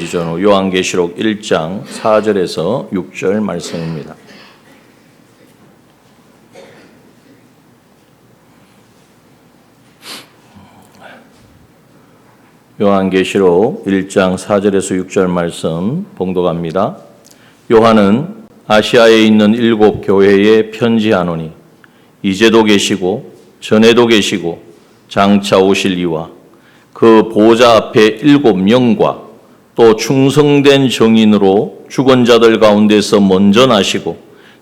전후 요한계시록 1장 4절에서 6절 말씀입니다. 요한계시록 1장 4절에서 6절 말씀 봉독합니다. 요한은 아시아에 있는 7 교회에 편지하노니 이제도 계시고 전에도 계시고 장차 오실 이와 그 보좌 앞에 7 영과 또 충성된 정인으로 죽은 자들 가운데서 먼저 나시고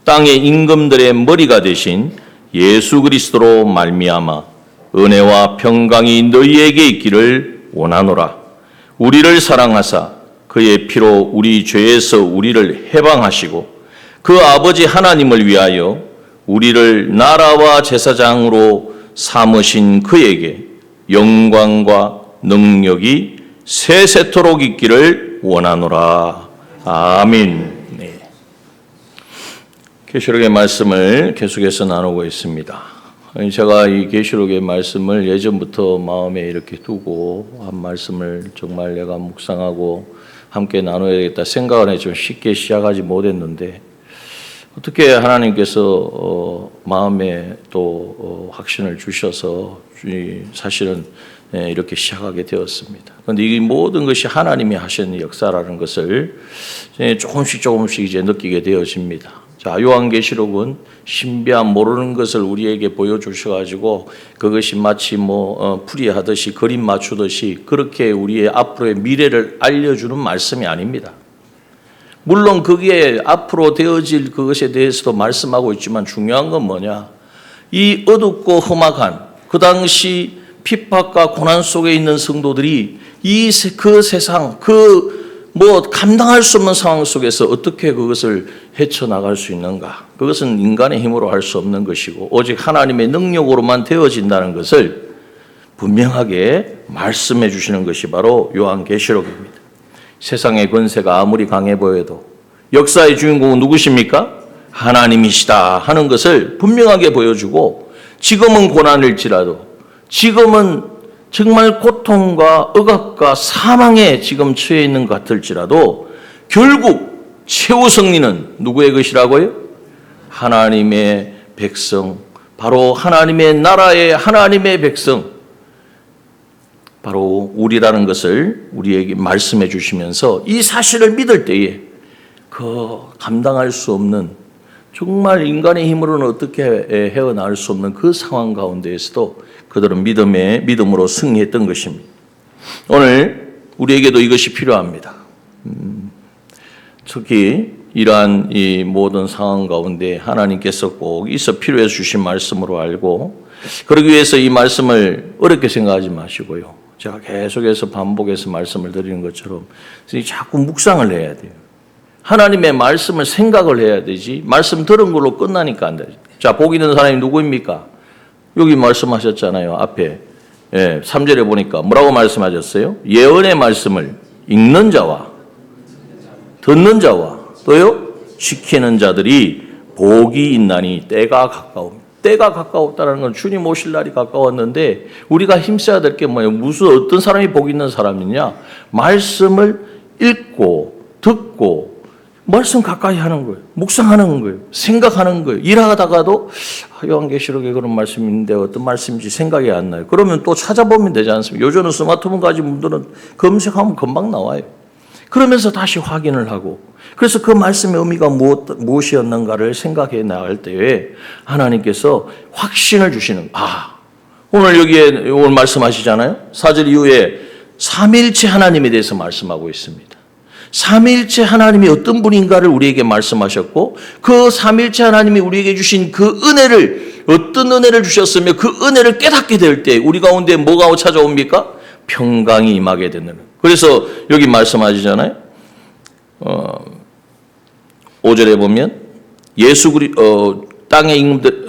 땅의 임금들의 머리가 되신 예수 그리스도로 말미암아 은혜와 평강이 너희에게 있기를 원하노라. 우리를 사랑하사 그의 피로 우리 죄에서 우리를 해방하시고 그 아버지 하나님을 위하여 우리를 나라와 제사장으로 삼으신 그에게 영광과 능력이 세세토록 있기를 원하노라. 아멘. 네. 계시록의 말씀을 계속해서 나누고 있습니다. 제가 이 계시록의 말씀을 예전부터 마음에 이렇게 두고 한 말씀을 정말 내가 묵상하고 함께 나눠야겠다 생각을 해 좀 쉽게 시작하지 못했는데 어떻게 하나님께서 마음에 또 확신을 주셔서 사실은 이렇게 시작하게 되었습니다. 그런데 이 모든 것이 하나님이 하시는 역사라는 것을 조금씩 이제 느끼게 되어집니다. 자, 요한계시록은 신비한 모르는 것을 우리에게 보여주셔가지고 그것이 마치 풀이하듯이 그림 맞추듯이 그렇게 우리의 앞으로의 미래를 알려주는 말씀이 아닙니다. 물론 그게 앞으로 되어질 그것에 대해서도 말씀하고 있지만 중요한 건 뭐냐? 이 어둡고 험악한 그 당시 핍박과 고난 속에 있는 성도들이 그 세상, 감당할 수 없는 상황 속에서 어떻게 그것을 헤쳐나갈 수 있는가? 그것은 인간의 힘으로 할 수 없는 것이고 오직 하나님의 능력으로만 되어진다는 것을 분명하게 말씀해 주시는 것이 바로 요한계시록입니다. 세상의 권세가 아무리 강해 보여도 역사의 주인공은 누구십니까? 하나님이시다 하는 것을 분명하게 보여주고 지금은 고난일지라도 지금은 정말 고통과 억압과 사망에 지금 처해 있는 것 같을지라도 결국 최후 승리는 누구의 것이라고요? 하나님의 백성, 바로 하나님의 나라의 하나님의 백성, 바로 우리라는 것을 우리에게 말씀해 주시면서 이 사실을 믿을 때에 그 감당할 수 없는 정말 인간의 힘으로는 어떻게 헤어나올 수 없는 그 상황 가운데에서도 그들은 믿음으로 승리했던 것입니다. 오늘 우리에게도 이것이 필요합니다. 특히 이러한 이 모든 상황 가운데 하나님께서 꼭 있어 필요해 주신 말씀으로 알고 그러기 위해서 이 말씀을 어렵게 생각하지 마시고요. 제가 계속해서 반복해서 말씀을 드리는 것처럼 자꾸 묵상을 해야 돼요. 하나님의 말씀을 생각을 해야 되지 말씀 들은 걸로 끝나니까 안 되죠. 자, 복 있는 사람이 누구입니까? 여기 말씀하셨잖아요. 앞에 3절에 보니까 뭐라고 말씀하셨어요? 예언의 말씀을 읽는 자와 듣는 자와 또요 지키는 자들이 복이 있나니 때가 가까웁니다. 때가 가까웠다는 건 주님 오실 날이 가까웠는데 우리가 힘써야 될 게 뭐예요? 무슨 어떤 사람이 복 있는 사람이냐? 말씀을 읽고 듣고 말씀 가까이 하는 거예요. 묵상하는 거예요. 생각하는 거예요. 일하다가도 요한계시록에 그런 말씀이 있는데 어떤 말씀인지 생각이 안 나요. 그러면 또 찾아보면 되지 않습니까? 요즘은 스마트폰 가진 분들은 검색하면 금방 나와요. 그러면서 다시 확인을 하고 그래서 그 말씀의 의미가 무엇이었는가를 생각해 나갈 때에 하나님께서 확신을 주시는 오늘 여기에 오늘 말씀하시잖아요. 4절 이후에 삼위일체 하나님에 대해서 말씀하고 있습니다. 삼위일체 하나님이 어떤 분인가를 우리에게 말씀하셨고 그 삼위일체 하나님이 우리에게 주신 그 은혜를 어떤 은혜를 주셨으며 그 은혜를 깨닫게 될 때 우리 가운데 뭐가 찾아옵니까? 평강이 임하게 되는. 그래서 여기 말씀하시잖아요. 5절에 보면 땅의 임금들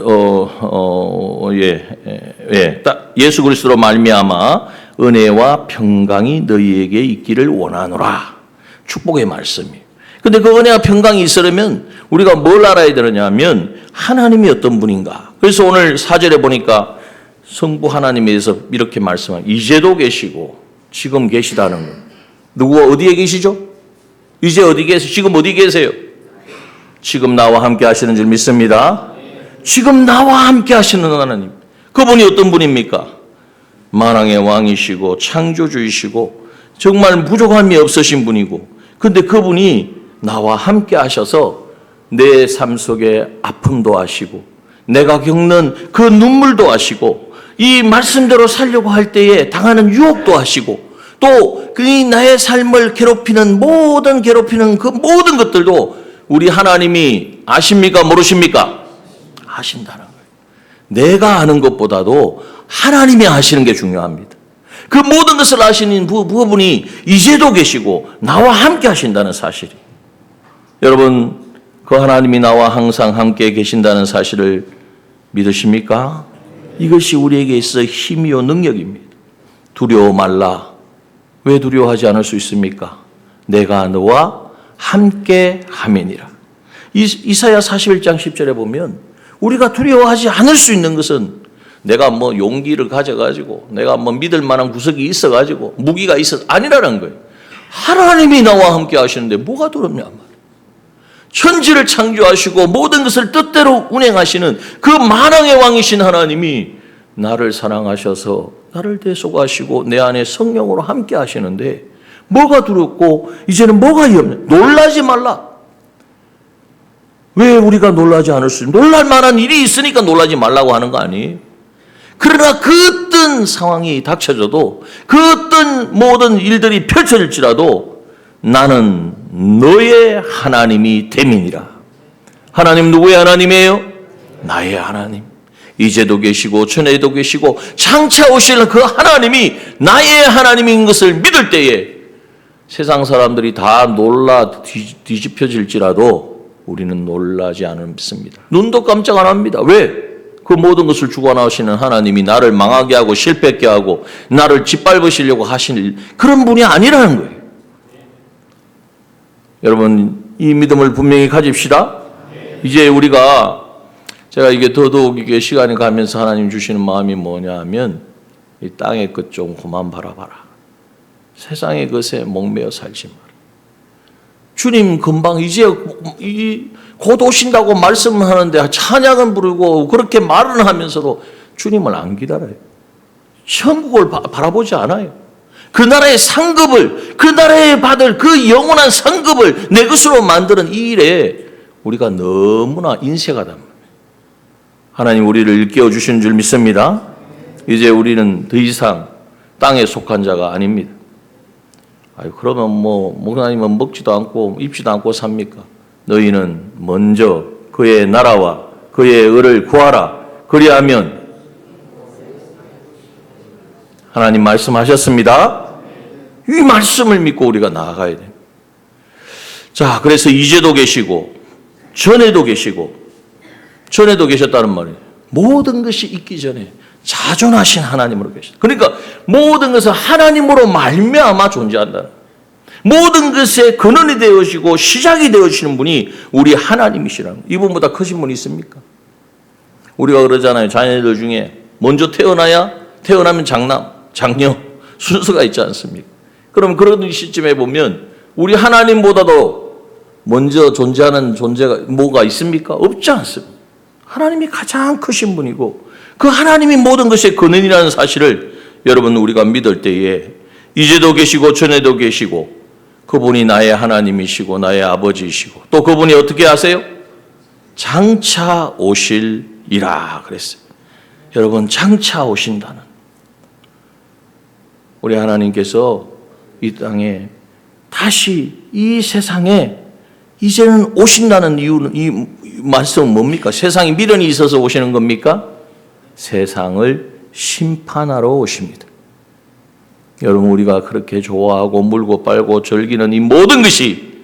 예수 그리스도로 말미암아 은혜와 평강이 너희에게 있기를 원하노라. 축복의 말씀이에요. 근데 그 은혜와 평강이 있으려면 우리가 뭘 알아야 되느냐 하면 하나님이 어떤 분인가. 그래서 오늘 4절에 보니까 성부 하나님에 대해서 이렇게 말씀합니다. 이제도 계시고 지금 계시다는 것. 누구가 어디에 계시죠? 이제 어디 계세요? 지금 어디 계세요? 지금 나와 함께 하시는 줄 믿습니다. 지금 나와 함께 하시는 하나님. 그분이 어떤 분입니까? 만왕의 왕이시고 창조주이시고 정말 부족함이 없으신 분이고, 근데 그분이 나와 함께 하셔서 내 삶 속에 아픔도 아시고 내가 겪는 그 눈물도 아시고 이 말씀대로 살려고 할 때에 당하는 유혹도 아시고 또 그 나의 삶을 괴롭히는 그 모든 것들도 우리 하나님이 아십니까? 모르십니까? 아신다는 거예요. 내가 아는 것보다도 하나님이 아시는 게 중요합니다. 그 모든 것을 아시는 그분이 이제도 계시고 나와 함께 하신다는 사실이, 여러분 그 하나님이 나와 항상 함께 계신다는 사실을 믿으십니까? 이것이 우리에게 있어 힘이요 능력입니다. 두려워 말라. 왜 두려워하지 않을 수 있습니까? 내가 너와 함께 함이니라. 이사야 41장 10절에 보면 우리가 두려워하지 않을 수 있는 것은 내가 뭐 용기를 가져가지고 내가 뭐 믿을 만한 구석이 있어가지고 무기가 있어서 아니라는 거예요. 하나님이 나와 함께 하시는데 뭐가 두렵냐 말이에요. 천지를 창조하시고 모든 것을 뜻대로 운행하시는 그 만왕의 왕이신 하나님이 나를 사랑하셔서 나를 대속하시고 내 안에 성령으로 함께 하시는데 뭐가 두렵고 이제는 뭐가 위험해? 놀라지 말라. 왜 우리가 놀라지 않을 수 있는, 놀랄 만한 일이 있으니까 놀라지 말라고 하는 거 아니에요? 그러나 그 어떤 상황이 닥쳐져도 그 어떤 모든 일들이 펼쳐질지라도 나는 너의 하나님이 됨이니라. 하나님 누구의 하나님이에요? 나의 하나님. 이제도 계시고 전에도 계시고 장차 오실 그 하나님이 나의 하나님인 것을 믿을 때에 세상 사람들이 다 놀라 뒤집혀질지라도 우리는 놀라지 않습니다. 눈도 깜짝 안 합니다. 왜? 그 모든 것을 주관하시는 하나님이 나를 망하게 하고 실패하게 하고 나를 짓밟으시려고 하시는 그런 분이 아니라는 거예요. 여러분 이 믿음을 분명히 가집시다. 이제 우리가 제가 이게 더더욱 이게 시간이 가면서 하나님 주시는 마음이 뭐냐 하면 이 땅의 것 좀 그만 바라봐라. 세상의 것에 목매어 살지 마라. 주님 금방 이제 곧 오신다고 말씀을 하는데 찬양은 부르고 그렇게 말은 하면서도 주님을 안 기다려요. 천국을 바라보지 않아요. 그 나라의 상급을, 그 나라에 받을 그 영원한 상급을 내 것으로 만드는 이 일에 우리가 너무나 인색하단 말이에요. 하나님 우리를 일깨워 주시는 줄 믿습니다. 이제 우리는 더 이상 땅에 속한 자가 아닙니다. 그러면 목사님은 먹지도 않고 입지도 않고 삽니까? 너희는 먼저 그의 나라와 그의 의를 구하라. 그리하면 하나님 말씀하셨습니다. 이 말씀을 믿고 우리가 나아가야 돼요. 자, 그래서 이제도 계시고 전에도 계셨다는 말이에요. 모든 것이 있기 전에 자존하신 하나님으로 계시다. 그러니까 모든 것은 하나님으로 말미암아 존재한다. 모든 것의 근원이 되어지고 시작이 되어지는 분이 우리 하나님이시라는 거예요. 이분보다 크신 분이 있습니까? 우리가 그러잖아요. 자녀들 중에 먼저 태어나면 장녀 순서가 있지 않습니까? 그럼 그런 시점에 보면 우리 하나님보다도 먼저 존재하는 존재가 뭐가 있습니까? 없지 않습니다. 하나님이 가장 크신 분이고 그 하나님이 모든 것의 근원이라는 사실을 여러분 우리가 믿을 때에 이제도 계시고 전에도 계시고 그분이 나의 하나님이시고 나의 아버지이시고 또 그분이 어떻게 하세요? 장차 오실이라 그랬어요. 여러분 장차 오신다는 우리 하나님께서 이 땅에 다시 이 세상에 이제는 오신다는 이유는 이 말씀은 뭡니까? 세상에 미련이 있어서 오시는 겁니까? 세상을 심판하러 오십니다. 여러분 우리가 그렇게 좋아하고 물고 빨고 즐기는 이 모든 것이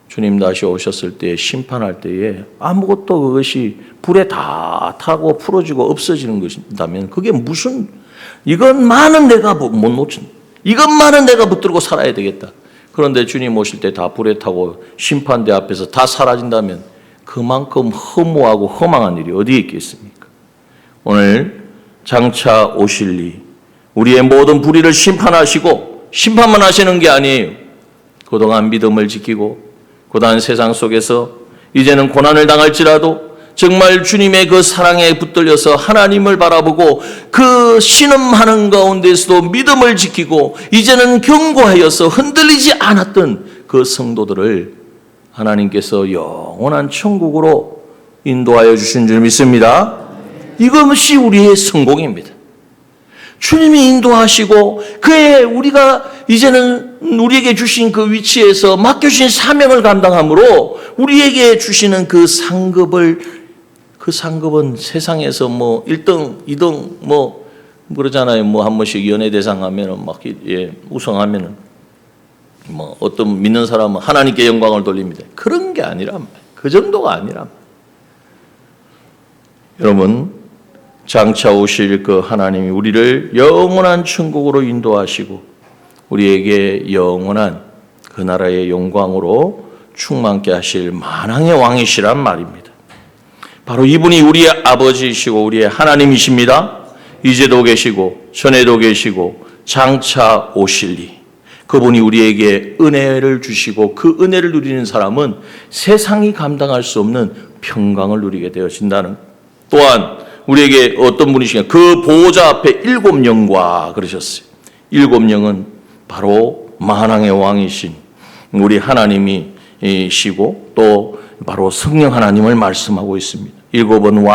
주님 다시 오셨을 때 심판할 때에 아무것도 그것이 불에 다 타고 풀어지고 없어지는 것이라면 그게 무슨 이것만은 내가 못 놓친다. 이것만은 내가 붙들고 살아야 되겠다. 그런데 주님 오실 때 다 불에 타고 심판대 앞에서 다 사라진다면 그만큼 허무하고 허망한 일이 어디에 있겠습니까? 오늘 장차 오실 이 우리의 모든 불의를 심판하시고 심판만 하시는 게 아니에요. 그동안 믿음을 지키고 고단한 세상 속에서 이제는 고난을 당할지라도 정말 주님의 그 사랑에 붙들려서 하나님을 바라보고 그 신음하는 가운데서도 믿음을 지키고 이제는 견고하여서 흔들리지 않았던 그 성도들을 하나님께서 영원한 천국으로 인도하여 주신 줄 믿습니다. 이것이 우리의 성공입니다. 주님이 인도하시고 그의 우리가 이제는 우리에게 주신 그 위치에서 맡겨주신 사명을 감당함으로 우리에게 주시는 그 상급은 세상에서 뭐 1등, 2등 뭐 그러잖아요. 뭐 한 번씩 연예대상 하면은 막 우승하면은 뭐 어떤 믿는 사람은 하나님께 영광을 돌립니다. 그런 게 아니란 말이에요. 그 정도가 아니란 말이에요. 여러분, 장차 오실 그 하나님이 우리를 영원한 천국으로 인도하시고 우리에게 영원한 그 나라의 영광으로 충만케 하실 만왕의 왕이시란 말입니다. 바로 이분이 우리의 아버지이시고 우리의 하나님이십니다. 이제도 계시고 전에도 계시고 장차 오실리. 그분이 우리에게 은혜를 주시고 그 은혜를 누리는 사람은 세상이 감당할 수 없는 평강을 누리게 되어진다는. 또한 우리에게 어떤 분이시냐, 그 보호자 앞에 7영과 그러셨어요. 7영은 바로 만왕의 왕이신 우리 하나님이시고 또 바로 성령 하나님을 말씀하고 있습니다. 7은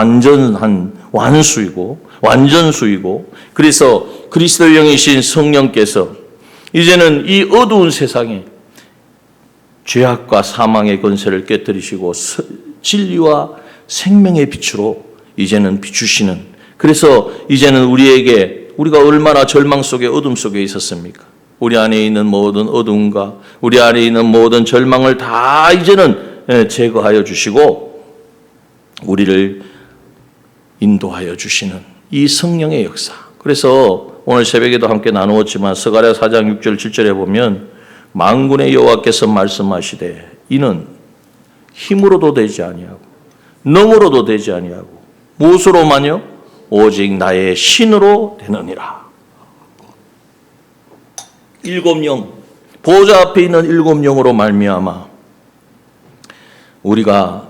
완전수이고 그래서 그리스도의 영이신 성령께서 이제는 이 어두운 세상에 죄악과 사망의 권세를 깨뜨리시고 진리와 생명의 빛으로 이제는 비추시는, 그래서 이제는 우리가 얼마나 절망 속에 어둠 속에 있었습니까? 우리 안에 있는 모든 어둠과 우리 안에 있는 모든 절망을 다 이제는 제거하여 주시고 우리를 인도하여 주시는 이 성령의 역사. 그래서 오늘 새벽에도 함께 나누었지만 스가랴 4장 6절 7절에 보면 만군의 여호와께서 말씀하시되 이는 힘으로도 되지 아니하고 능으로도 되지 아니하고 무엇으로만요? 오직 나의 신으로 되느니라. 7영, 보호자 앞에 있는 7영으로 말미암아 우리가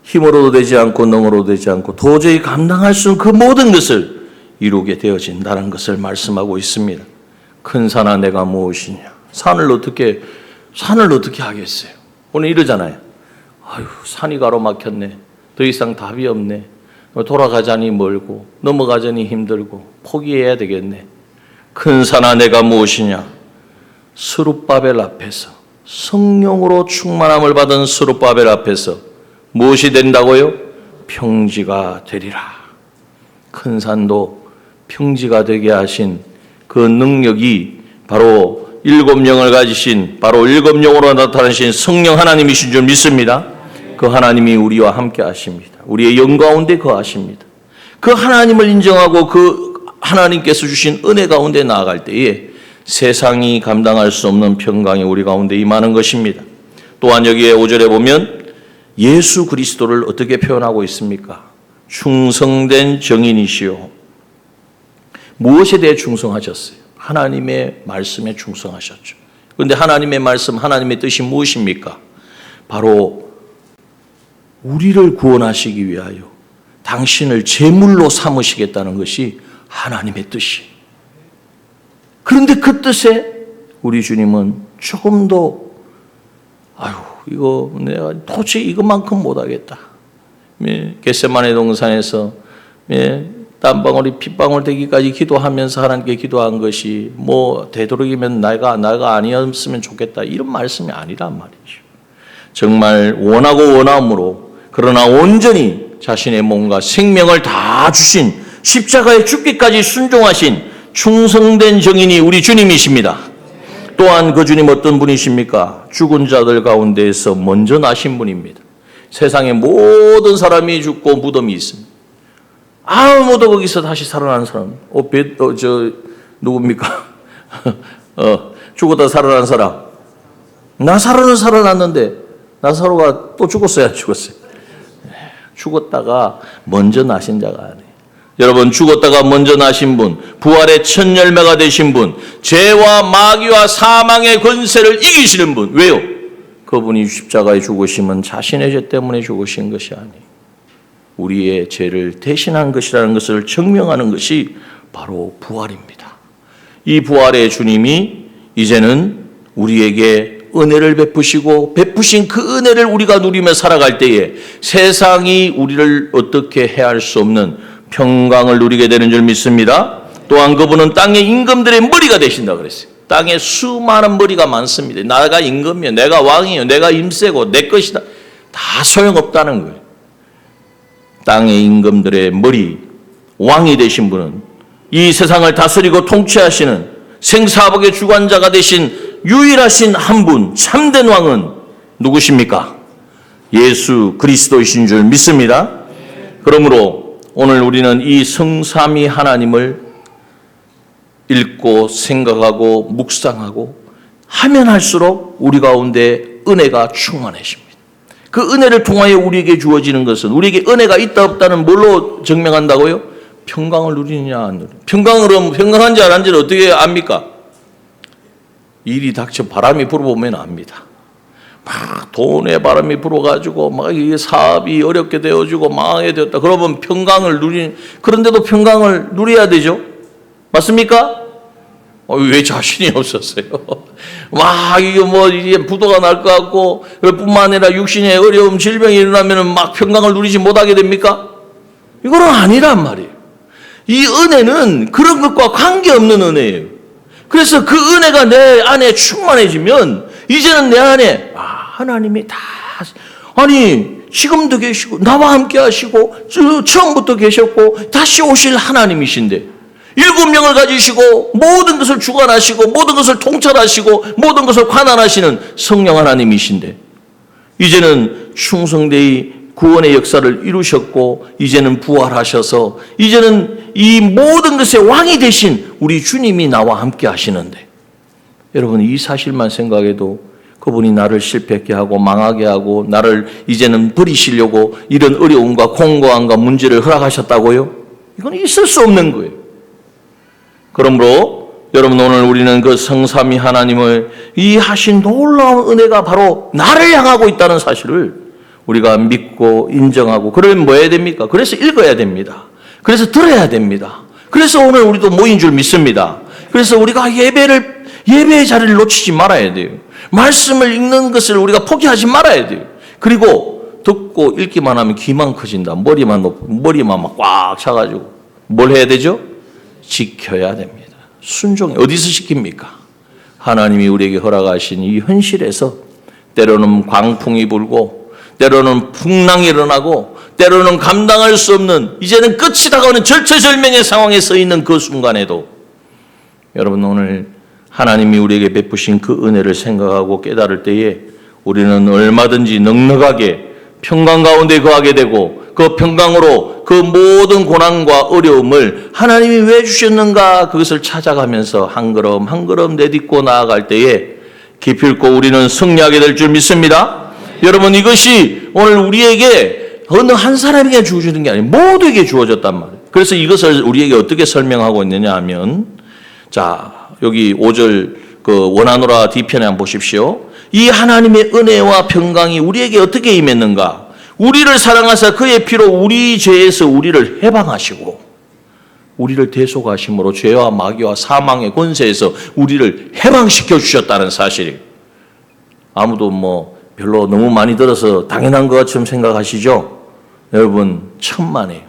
힘으로도 되지 않고 능으로도 되지 않고 도저히 감당할 수 없는 그 모든 것을 이루게 되어진다는 것을 말씀하고 있습니다. 큰 산아 내가 무엇이냐? 산을 어떻게 하겠어요? 오늘 이러잖아요. 아유, 산이 가로막혔네. 더 이상 답이 없네. 돌아가자니 멀고 넘어가자니 힘들고 포기해야 되겠네. 큰 산아 내가 무엇이냐? 스룹바벨 앞에서, 성령으로 충만함을 받은 스룹바벨 앞에서 무엇이 된다고요? 평지가 되리라. 큰 산도 평지가 되게 하신 그 능력이 바로 7영을 가지신, 바로 7영으로 나타나신 성령 하나님이신 줄 믿습니다. 그 하나님이 우리와 함께 하십니다. 우리의 영 가운데 거하십니다. 그 하나님을 인정하고 그 하나님께서 주신 은혜 가운데 나아갈 때에 세상이 감당할 수 없는 평강이 우리 가운데 임하는 것입니다. 또한 여기에 5절에 보면 예수 그리스도를 어떻게 표현하고 있습니까? 충성된 정인이시요. 무엇에 대해 충성하셨어요? 하나님의 말씀에 충성하셨죠. 그런데 하나님의 말씀, 하나님의 뜻이 무엇입니까? 바로 우리를 구원하시기 위하여 당신을 제물로 삼으시겠다는 것이 하나님의 뜻이에요. 그런데 그 뜻에 우리 주님은 조금도 이거 내가 도저히 이것만큼 못하겠다. 겟세마네 동산에서 땀방울이 핏방울 되기까지 기도하면서 하나님께 기도한 것이 되도록이면 나가 아니었으면 좋겠다, 이런 말씀이 아니란 말이죠. 정말 원하고 원함으로, 그러나 온전히 자신의 몸과 생명을 다 주신, 십자가에 죽기까지 순종하신 충성된 정인이 우리 주님이십니다. 또한 그 주님 어떤 분이십니까? 죽은 자들 가운데에서 먼저 나신 분입니다. 세상에 모든 사람이 죽고 무덤이 있습니다. 아무도 거기서 다시 살아난 사람, 누굽니까? 죽었다 살아난 사람. 나사로는 살아났는데 나사로가 또 죽었어요, 안 죽었어요? 죽었다가 먼저 나신 자가 아니에요. 여러분, 죽었다가 먼저 나신 분, 부활의 첫 열매가 되신 분, 죄와 마귀와 사망의 권세를 이기시는 분. 왜요? 그분이 십자가에 죽으심은 자신의 죄 때문에 죽으신 것이 아니에요. 우리의 죄를 대신한 것이라는 것을 증명하는 것이 바로 부활입니다. 이 부활의 주님이 이제는 우리에게 은혜를 베푸시고 베푸신 그 은혜를 우리가 누리며 살아갈 때에 세상이 우리를 어떻게 해할 수 없는 평강을 누리게 되는 줄 믿습니다. 또한 그분은 땅의 임금들의 머리가 되신다 그랬어요. 땅에 수많은 머리가 많습니다. 나가 임금이요, 내가 왕이요, 내가 임세고 내 것이다. 다 소용없다는 거예요. 땅의 임금들의 머리, 왕이 되신 분은 이 세상을 다스리고 통치하시는 생사복의 주관자가 되신 유일하신 한 분, 참된 왕은 누구십니까? 예수 그리스도이신 줄 믿습니다. 그러므로 오늘 우리는 이 성삼위 하나님을 읽고 생각하고 묵상하고 하면 할수록 우리 가운데 은혜가 충만해집니다. 그 은혜를 통하여 우리에게 주어지는 것은, 우리에게 은혜가 있다 없다는 뭘로 증명한다고요? 평강을 누리느냐 안 누리느냐. 평강한지 안 한지를 어떻게 압니까? 일이 닥쳐 바람이 불어보면 압니다. 막 돈의 바람이 불어가지고 막 이게 사업이 어렵게 되어지고 망하게 되었다. 그러면 평강을 그런데도 평강을 누려야 되죠. 맞습니까? 왜 자신이 없었어요? 막 이게 부도가 날 것 같고, 뿐만 아니라 육신의 어려움, 질병이 일어나면 막 평강을 누리지 못하게 됩니까? 이거는 아니란 말이에요. 이 은혜는 그런 것과 관계없는 은혜예요. 그래서 그 은혜가 내 안에 충만해지면 이제는 내 안에 하나님이 다, 지금도 계시고 나와 함께 하시고 처음부터 계셨고 다시 오실 하나님이신데, 7명을 가지시고 모든 것을 주관하시고 모든 것을 통찰하시고 모든 것을 관할하시는 성령 하나님이신데, 이제는 충성되이 구원의 역사를 이루셨고 이제는 부활하셔서 이제는 이 모든 것의 왕이 되신 우리 주님이 나와 함께 하시는데, 여러분 이 사실만 생각해도 그분이 나를 실패하게 하고 망하게 하고 나를 이제는 버리시려고 이런 어려움과 공고함과 문제를 허락하셨다고요? 이건 있을 수 없는 거예요. 그러므로 여러분, 오늘 우리는 그 성삼위 하나님을 이 하신 놀라운 은혜가 바로 나를 향하고 있다는 사실을 우리가 믿고 인정하고, 그러면 뭐 해야 됩니까? 그래서 읽어야 됩니다. 그래서 들어야 됩니다. 그래서 오늘 우리도 모인 줄 믿습니다. 그래서 우리가 예배의 자리를 놓치지 말아야 돼요. 말씀을 읽는 것을 우리가 포기하지 말아야 돼요. 그리고 듣고 읽기만 하면 귀만 커진다. 머리만 막 꽉 차가지고 뭘 해야 되죠? 지켜야 됩니다. 순종이 어디서 시킵니까? 하나님이 우리에게 허락하신 이 현실에서 때로는 광풍이 불고 때로는 풍랑이 일어나고 때로는 감당할 수 없는 이제는 끝이 다가오는 절체절명의 상황에 서 있는 그 순간에도 여러분, 오늘 하나님이 우리에게 베푸신 그 은혜를 생각하고 깨달을 때에 우리는 얼마든지 넉넉하게 평강 가운데 거하게 되고, 그 평강으로 그 모든 고난과 어려움을 하나님이 왜 주셨는가 그것을 찾아가면서 한 걸음 한 걸음 내딛고 나아갈 때에 기필코 우리는 승리하게 될 줄 믿습니다. 여러분, 이것이 오늘 우리에게 어느 한 사람에게 주어지는 게 아니에요. 모두에게 주어졌단 말이에요. 그래서 이것을 우리에게 어떻게 설명하고 있느냐 하면, 자, 여기 5절 그 원하노라 뒤편에 한번 보십시오. 이 하나님의 은혜와 평강이 우리에게 어떻게 임했는가? 우리를 사랑하사 그의 피로 우리 죄에서 우리를 해방하시고 우리를 대속하심으로 죄와 마귀와 사망의 권세에서 우리를 해방시켜 주셨다는 사실이, 아무도 별로 너무 많이 들어서 당연한 것처럼 생각하시죠? 여러분, 천만에요.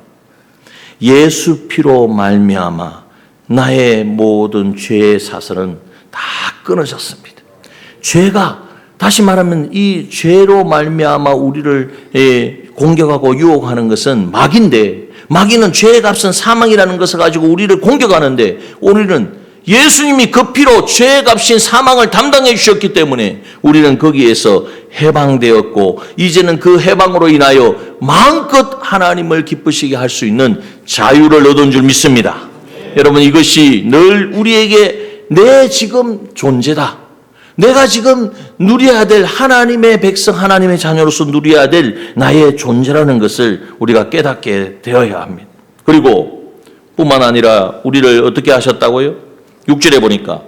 예수 피로 말미암아 나의 모든 죄의 사슬은 다 끊어졌습니다. 죄가, 다시 말하면 이 죄로 말미암아 우리를 공격하고 유혹하는 것은 마귀인데, 마귀는 죄의 값은 사망이라는 것을 가지고 우리를 공격하는데, 우리는 예수님이 그 피로 죄의 값인 사망을 담당해 주셨기 때문에 우리는 거기에서 해방되었고, 이제는 그 해방으로 인하여 마음껏 하나님을 기쁘시게 할 수 있는 자유를 얻은 줄 믿습니다. 여러분, 이것이 늘 우리에게 내 지금 존재다, 내가 지금 누려야 될 하나님의 백성, 하나님의 자녀로서 누려야 될 나의 존재라는 것을 우리가 깨닫게 되어야 합니다. 그리고 뿐만 아니라 우리를 어떻게 하셨다고요? 6절에 보니까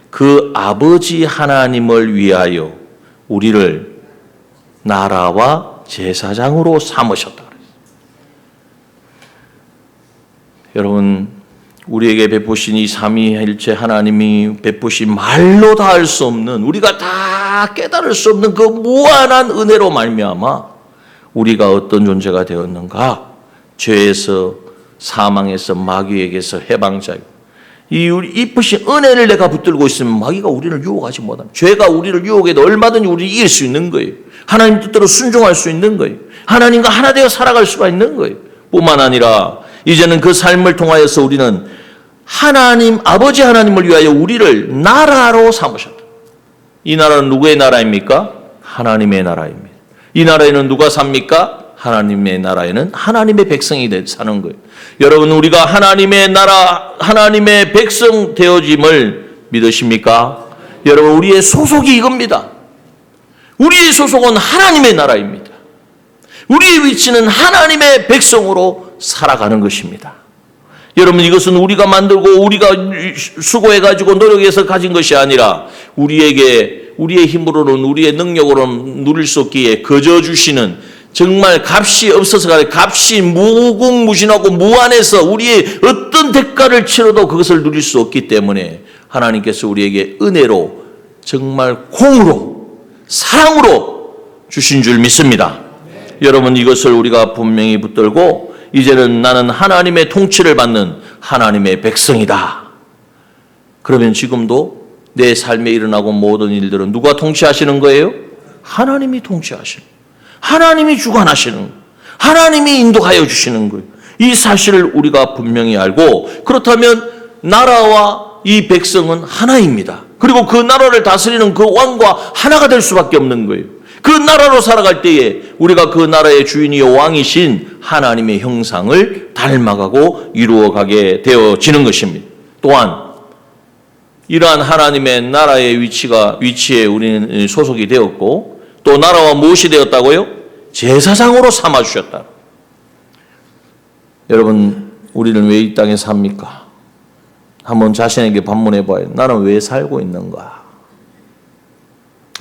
그 아버지 하나님을 위하여 우리를 나라와 제사장으로 삼으셨다 그랬어요. 여러분, 우리에게 베푸신 이 삼위일체 하나님이 베푸신 말로 다 할 수 없는, 우리가 다 깨달을 수 없는 그 무한한 은혜로 말미암아 우리가 어떤 존재가 되었는가? 죄에서, 사망에서, 마귀에게서 해방자요. 이 이쁘신 은혜를 내가 붙들고 있으면 마귀가 우리를 유혹하지 못합니다. 죄가 우리를 유혹해도 얼마든지 우리를 이길 수 있는 거예요. 하나님 뜻대로 순종할 수 있는 거예요. 하나님과 하나 되어 살아갈 수가 있는 거예요. 뿐만 아니라 이제는 그 삶을 통하여서 우리는 하나님, 아버지 하나님을 위하여 우리를 나라로 삼으셨다. 이 나라는 누구의 나라입니까? 하나님의 나라입니다. 이 나라에는 누가 삽니까? 하나님의 나라에는 하나님의 백성이 사는 거예요. 여러분, 우리가 하나님의 나라, 하나님의 백성 되어짐을 믿으십니까? 여러분, 우리의 소속이 이겁니다. 우리의 소속은 하나님의 나라입니다. 우리의 위치는 하나님의 백성으로 살아가는 것입니다. 여러분, 이것은 우리가 만들고 우리가 수고해가지고 노력해서 가진 것이 아니라 우리에게 우리의 힘으로는, 우리의 능력으로는 누릴 수 없기에 거저 주시는, 정말 값이 없어서 값이 무궁무진하고 무한해서 우리의 어떤 대가를 치러도 그것을 누릴 수 없기 때문에 하나님께서 우리에게 은혜로, 정말 공으로, 사랑으로 주신 줄 믿습니다. 여러분, 이것을 우리가 분명히 붙들고 이제는 나는 하나님의 통치를 받는 하나님의 백성이다. 그러면 지금도 내 삶에 일어나고 모든 일들은 누가 통치하시는 거예요? 하나님이 통치하시는 거예요. 하나님이 주관하시는 거예요. 하나님이 인도하여 주시는 거예요. 이 사실을 우리가 분명히 알고, 그렇다면 나라와 이 백성은 하나입니다. 그리고 그 나라를 다스리는 그 왕과 하나가 될 수밖에 없는 거예요. 그 나라로 살아갈 때에 우리가 그 나라의 주인이요 왕이신 하나님의 형상을 닮아가고 이루어가게 되어지는 것입니다. 또한 이러한 하나님의 나라의 위치에 우리는 소속이 되었고, 또 나라와 무엇이 되었다고요? 제사장으로 삼아주셨다. 여러분, 우리는 왜 이 땅에 삽니까? 한번 자신에게 반문해 봐요. 나는 왜 살고 있는가?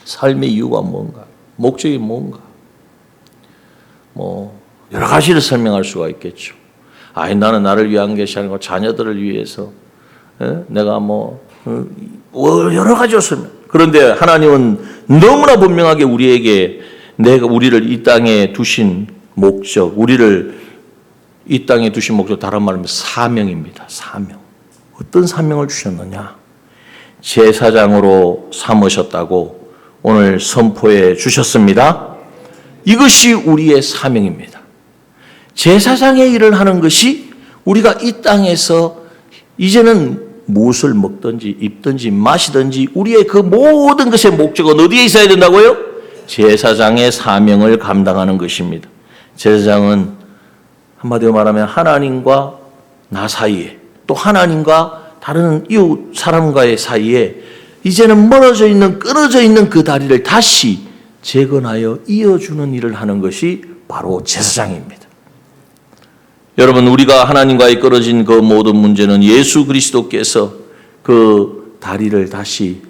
삶의 이유가 뭔가? 목적이 뭔가? 여러 가지를 설명할 수가 있겠죠. 나는 나를 위한 것이 아니고 자녀들을 위해서, 내가 여러 가지로 설명. 그런데 하나님은 너무나 분명하게 우리를 이 땅에 두신 목적, 우리를 이 땅에 두신 목적, 다른 말로 하면 사명입니다. 사명. 어떤 사명을 주셨느냐? 제사장으로 삼으셨다고 오늘 선포해 주셨습니다. 이것이 우리의 사명입니다. 제사장의 일을 하는 것이 우리가 이 땅에서 이제는 무엇을 먹든지 입든지 마시든지 우리의 그 모든 것의 목적은 어디에 있어야 된다고요? 제사장의 사명을 감당하는 것입니다. 제사장은 한마디로 말하면 하나님과 나 사이에, 또 하나님과 다른 이웃 사람과의 사이에 이제는 멀어져 있는, 끊어져 있는 그 다리를 다시 재건하여 이어주는 일을 하는 것이 바로 제사장입니다. 여러분, 우리가 하나님과의 끊어진 그 모든 문제는 예수 그리스도께서 그 다리를 다시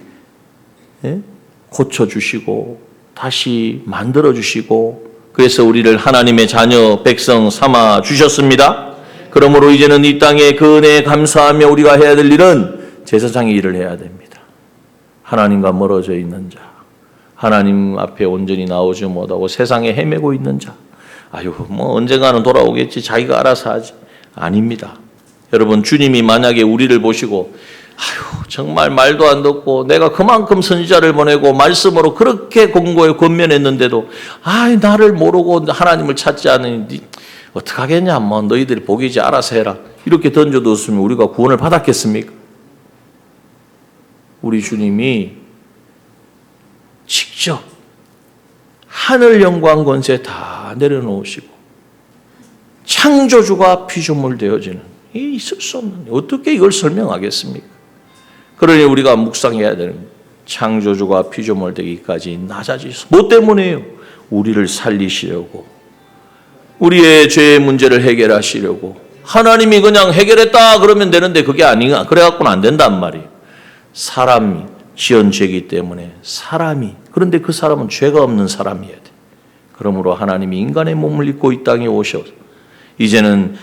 고쳐주시고 다시 만들어주시고, 그래서 우리를 하나님의 자녀 백성 삼아 주셨습니다. 그러므로 이제는 이 땅에 그 은혜에 감사하며 우리가 해야 될 일은 제사장의 일을 해야 됩니다. 하나님과 멀어져 있는 자, 하나님 앞에 온전히 나오지 못하고 세상에 헤매고 있는 자, 언젠가는 돌아오겠지, 자기가 알아서 하지. 아닙니다. 여러분, 주님이 만약에 우리를 보시고 정말 말도 안 듣고 내가 그만큼 선지자를 보내고 말씀으로 그렇게 공고에 권면했는데도 나를 모르고 하나님을 찾지 않으니 어떡하겠냐, 너희들이 복이지, 알아서 해라, 이렇게 던져뒀으면 우리가 구원을 받았겠습니까? 우리 주님이 직접 하늘 영광 권세 다 내려놓으시고 창조주가 피조물 되어지는, 있을 수 없는, 어떻게 이걸 설명하겠습니까? 그러니 우리가 묵상해야 되는, 창조주가 피조물 되기까지 낮아지소. 뭐 때문에요? 우리를 살리시려고, 우리의 죄의 문제를 해결하시려고 하나님이 그냥 해결했다 그러면 되는데 그게 아니야. 그래갖고는 안 된단 말이에요. 사람이 지은 죄이기 때문에 그런데 그 사람은 죄가 없는 사람이어야 돼. 그러므로 하나님이 인간의 몸을 입고 이 땅에 오셔서 이제는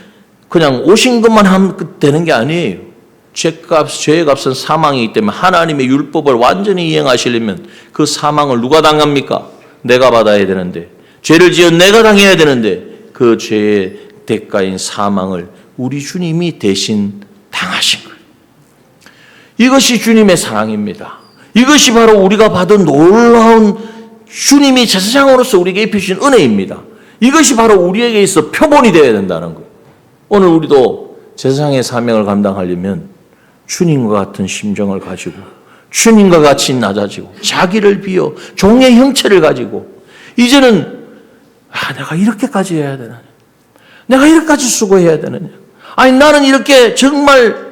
그냥 오신 것만 하면 되는 게 아니에요. 죄의 값은 사망이기 때문에 하나님의 율법을 완전히 이행하시려면 그 사망을 누가 당합니까? 내가 받아야 되는데, 죄를 지은 내가 당해야 되는데 그 죄의 대가인 사망을 우리 주님이 대신 당하신 거예요. 이것이 주님의 사랑입니다. 이것이 바로 우리가 받은 놀라운 주님이 제사장으로서 우리에게 입히신 은혜입니다. 이것이 바로 우리에게 있어 표본이 되어야 된다는 거예요. 오늘 우리도 제사장의 사명을 감당하려면 주님과 같은 심정을 가지고 주님과 같이 낮아지고 자기를 비워 종의 형체를 가지고 이제는 내가 이렇게까지 해야 되느냐, 내가 이렇게까지 수고해야 되느냐, 아니 나는 이렇게 정말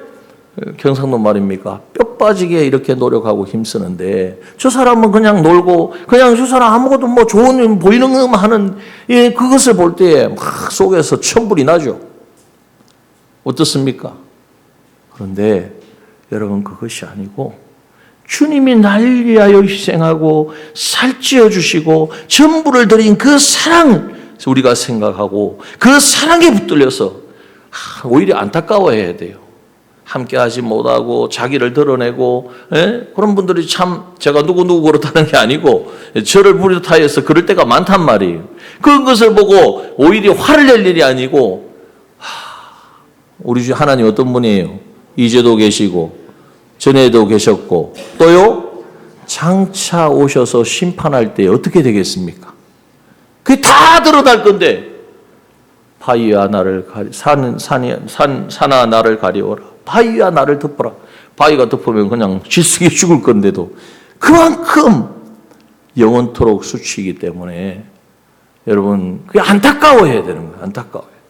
경상도 말입니까? 뼈 빠지게 이렇게 노력하고 힘쓰는데 저 사람은 그냥 놀고 그냥 저 사람 아무것도 뭐 좋은 일 보이는 것만 하는 그것을 볼 때에 막 속에서 천불이 나죠. 어떻습니까? 그런데 여러분 그것이 아니고 주님이 날 위하여 희생하고 살찌워 주시고 전부를 드린 그 사랑을 우리가 생각하고 그 사랑에 붙들려서 오히려 안타까워해야 돼요. 함께하지 못하고 자기를 드러내고 그런 분들이 참 제가 누구 그렇다는 게 아니고 저를 부르타해서 그럴 때가 많단 말이에요. 그것을 보고 오히려 화를 낼 일이 아니고 우리 주 하나님 어떤 분이에요? 이제도 계시고 전에도 계셨고 또요 장차 오셔서 심판할 때 어떻게 되겠습니까? 그게 다 드러날 건데 바위와 나를 산아 나를 가리워라. 바위와 나를 덮어라. 바위가 덮으면 그냥 질색이 죽을 건데도 그만큼 영원토록 수치이기 때문에 여러분 그게 안타까워해야 되는 거예요. 안타까워해야 돼요.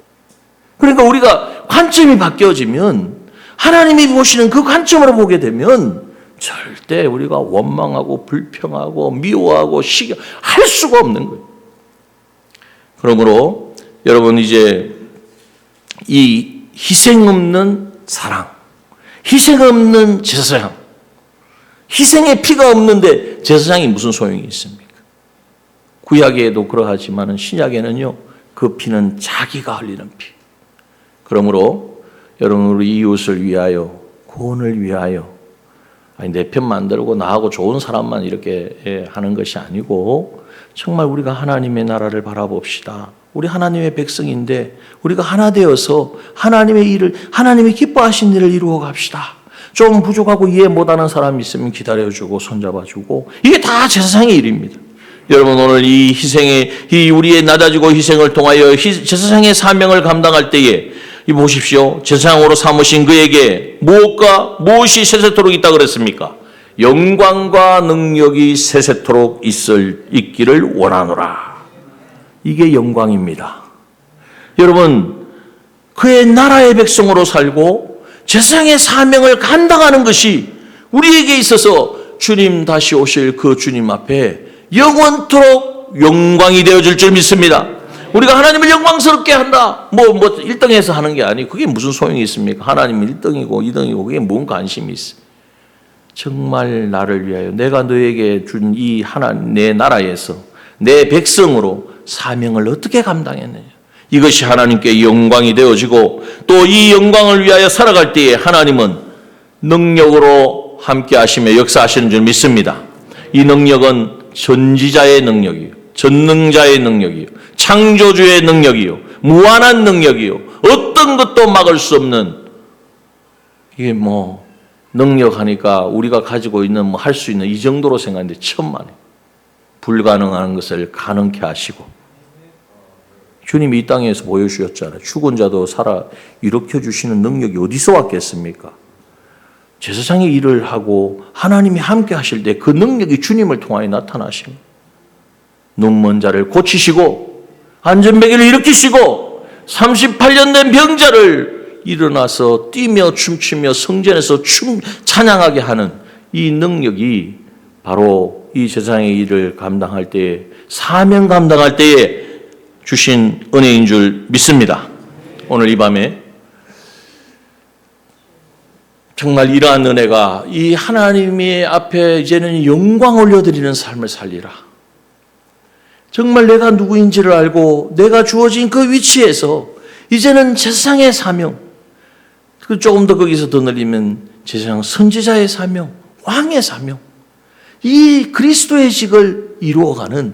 그러니까 우리가 관점이 바뀌어지면 하나님이 보시는 그 관점으로 보게 되면 절대 우리가 원망하고 불평하고 미워하고 할 수가 없는 거예요. 그러므로 여러분 이제 이 희생 없는 사랑, 희생 없는 제사장, 희생의 피가 없는데 제사장이 무슨 소용이 있습니까? 구약에도 그러하지만 신약에는요 그 피는 자기가 흘리는 피. 그러므로 여러분 우리 이웃을 위하여 구원을 위하여 내 편 만들고 나하고 좋은 사람만 이렇게 하는 것이 아니고 정말 우리가 하나님의 나라를 바라봅시다. 우리 하나님의 백성인데 우리가 하나 되어서 하나님의 일을 하나님이 기뻐하신 일을 이루어 갑시다. 좀 부족하고 이해 못하는 사람이 있으면 기다려주고 손잡아주고 이게 다 제사장의 일입니다. 여러분 오늘 이 희생의 우리의 낮아지고 희생을 통하여 제사장의 사명을 감당할 때에 이 보십시오. 제사장으로 삼으신 그에게 무엇이 세세토록 있다 그랬습니까? 영광과 능력이 세세토록 있기를 원하노라. 이게 영광입니다. 여러분 그의 나라의 백성으로 살고 제사장의 사명을 감당하는 것이 우리에게 있어서 주님 다시 오실 그 주님 앞에 영원토록 영광이 되어질 줄 믿습니다. 우리가 하나님을 영광스럽게 한다. 1등에서 하는 게 아니고 그게 무슨 소용이 있습니까? 하나님은 1등이고 2등이고 그게 뭔 관심이 있어? 정말 나를 위하여 내가 너에게 준 이 내 나라에서 내 백성으로 사명을 어떻게 감당했느냐. 이것이 하나님께 영광이 되어지고 또 이 영광을 위하여 살아갈 때에 하나님은 능력으로 함께 하시며 역사하시는 줄 믿습니다. 이 능력은 전지자의 능력이요, 전능자의 능력이요, 창조주의 능력이요, 무한한 능력이요, 어떤 것도 막을 수 없는 이게 능력하니까 우리가 가지고 있는 할 수 있는 이 정도로 생각하는데 천만에 불가능한 것을 가능케 하시고 주님이 이 땅에서 보여주셨잖아요. 죽은 자도 살아 일으켜 주시는 능력이 어디서 왔겠습니까? 제사장의 일을 하고 하나님이 함께 하실 때 그 능력이 주님을 통하여 나타나십니다. 눈먼 자를 고치시고 안전베개를 일으키시고 38년 된 병자를 일어나서 뛰며 춤추며 성전에서 찬양하게 하는 이 능력이 바로 이 제사장의 일을 감당할 때에 사명 감당할 때에 주신 은혜인 줄 믿습니다. 오늘 이 밤에 정말 이러한 은혜가 이 하나님의 앞에 이제는 영광 올려드리는 삶을 살리라. 정말 내가 누구인지를 알고 내가 주어진 그 위치에서 이제는 세상의 사명, 조금 더 거기서 더 늘리면 세상 선지자의 사명, 왕의 사명, 이 그리스도의 직을 이루어가는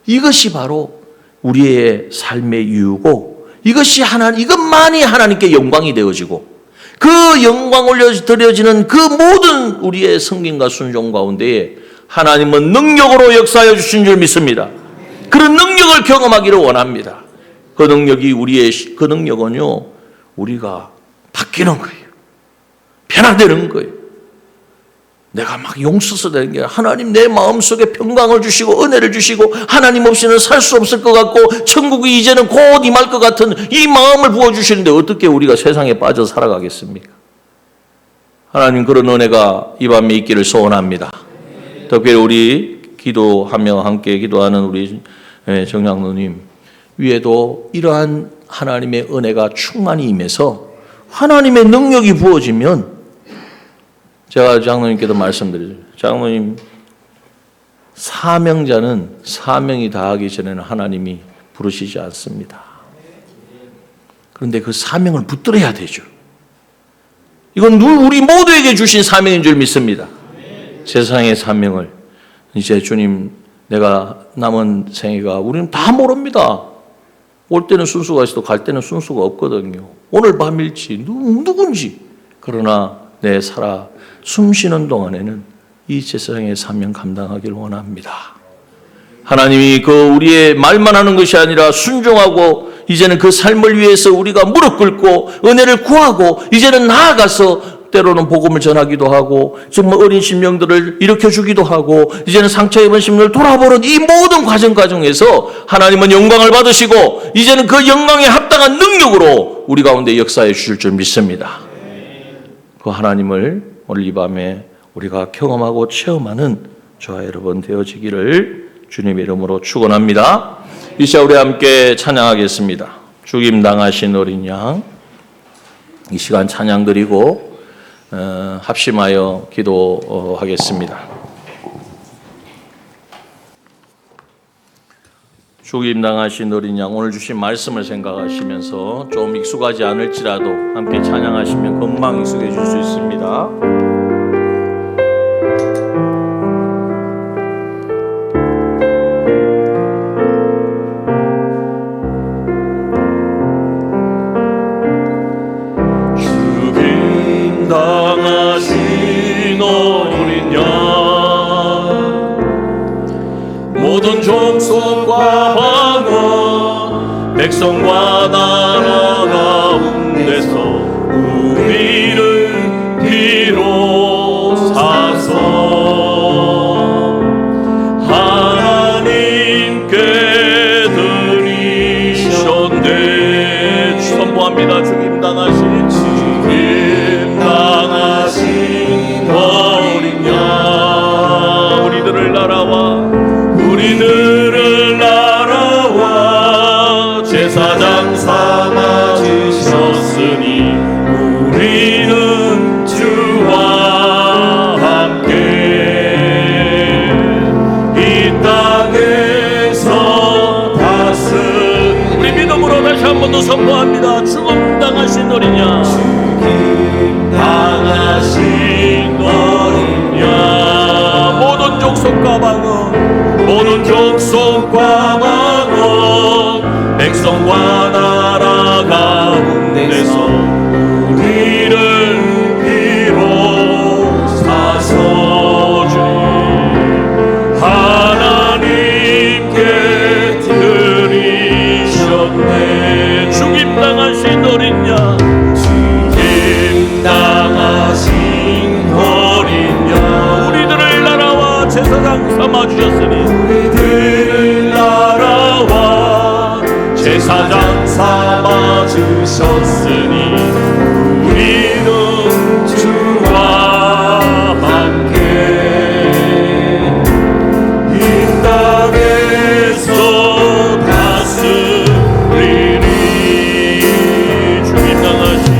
이것이 바로 우리의 삶의 이유고, 이것만이 하나님께 영광이 되어지고, 그 영광 올려드려지는 그 모든 우리의 섬김과 순종 가운데에 하나님은 능력으로 역사하여 주신 줄 믿습니다. 그런 능력을 경험하기를 원합니다. 그 능력은요, 우리가 바뀌는 거예요. 변화되는 거예요. 내가 막 용서서 되는 게 하나님 내 마음속에 평강을 주시고 은혜를 주시고 하나님 없이는 살 수 없을 것 같고 천국이 이제는 곧 임할 것 같은 이 마음을 부어주시는데 어떻게 우리가 세상에 빠져 살아가겠습니까? 하나님 그런 은혜가 이 밤에 있기를 소원합니다. 특별히 우리 기도하며 함께 기도하는 우리 정장로님 위에도 이러한 하나님의 은혜가 충만히 임해서 하나님의 능력이 부어지면, 제가 장로님께도 말씀드리죠. 장로님, 사명자는 사명이 다하기 전에는 하나님이 부르시지 않습니다. 그런데 그 사명을 붙들어야 되죠. 이건 우리 모두에게 주신 사명인 줄 믿습니다. 세상의 사명을 이제 주님, 내가 남은 생애가 우리는 다 모릅니다. 올 때는 순수가 있어도 갈 때는 순수가 없거든요. 오늘 밤일지 누군지. 그러나 내 숨 쉬는 동안에는 이 세상의 사명 감당하기를 원합니다. 하나님이 우리의 말만 하는 것이 아니라 순종하고 이제는 그 삶을 위해서 우리가 무릎 꿇고 은혜를 구하고 이제는 나아가서 때로는 복음을 전하기도 하고 정말 어린 심령들을 일으켜주기도 하고 이제는 상처 입은 심령을 돌아보는 이 모든 과정에서 하나님은 영광을 받으시고 이제는 그 영광에 합당한 능력으로 우리 가운데 역사해 주실 줄 믿습니다. 그 하나님을 오늘 이 밤에 우리가 경험하고 체험하는 저와 여러분 되어지기를 주님의 이름으로 축원합니다. 이 시간 우리 함께 찬양하겠습니다. 죽임당하신 어린 양, 이 시간 찬양 드리고 합심하여 기도하겠습니다. 죽임당하신 어린 양, 오늘 주신 말씀을 생각하시면서 좀 익숙하지 않을지라도 함께 찬양하시면 금방 익숙해질 수 있습니다. 죽임당하신 어린 양, 모든 족속과 방언 백성과 나라 가운데서 우리를 비로사서 하나님께 드리셨네. 선포합니다. 죽임당하신 어린 양, 우리들을 날아와 제사장 삼아 주셨으니 우리는 주와 함께 이 땅에서 다스리리. 우리 믿음으로 다시 한 번 더 선포합니다. 죽음당하신 어린 양, 죽임당하신 어린 양, 모든 족속과 방언 백성과 나라 가운데서 우리를 비로사서 주님 하나님께 드리셨네. 죽임당하신 어린 양, 죽임당하신 어린 양, 우리들을 날아와 제사장 삼아주셨으니 우리들을 날아와 제사장 삼아주셨으니 우리는 주와 함께 이 땅에서 다스리리. 죽임당하신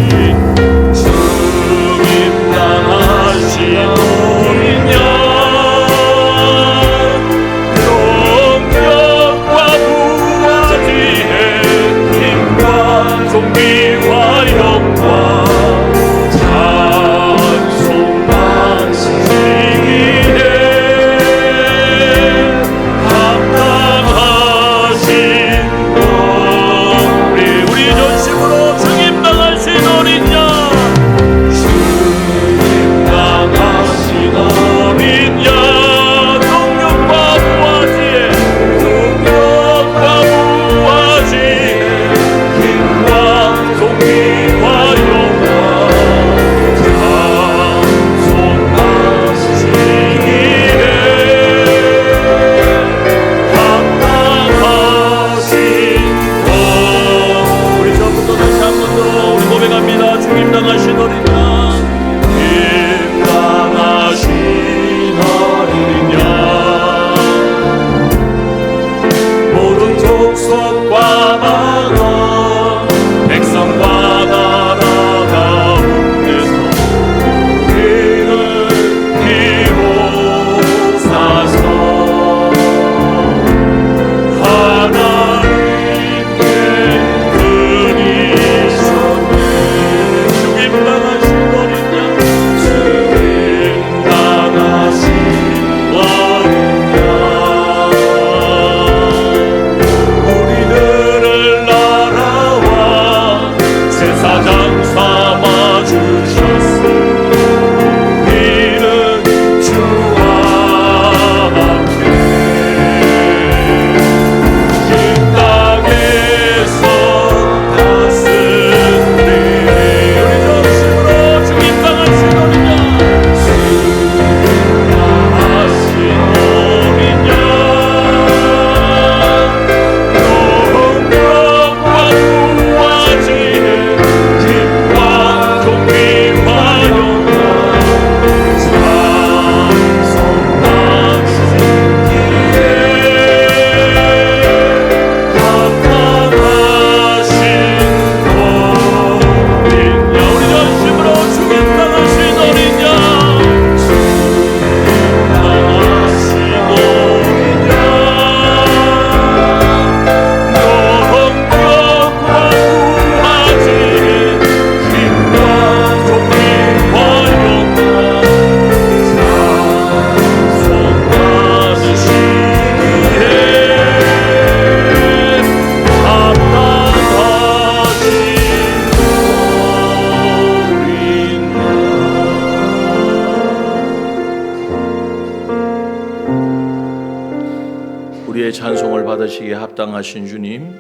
우리의 찬송을 받으시기에 합당하신 주님,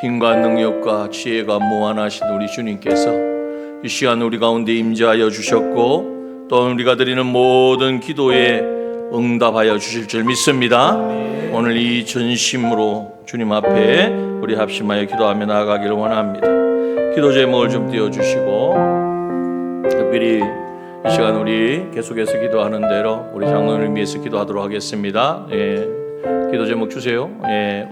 힘과 능력과 지혜가 무한하신 우리 주님께서 이 시간 우리 가운데 임재하여 주셨고 또 우리가 드리는 모든 기도에 응답하여 주실 줄 믿습니다. 오늘 이 전심으로 주님 앞에 우리 합심하여 기도하며 나아가기를 원합니다. 기도 제목을 좀 띄워주시고, 특별히 이 시간 우리 계속해서 기도하는 대로 우리 장로님을 위해서 기도하도록 하겠습니다. 기도 제목 주세요.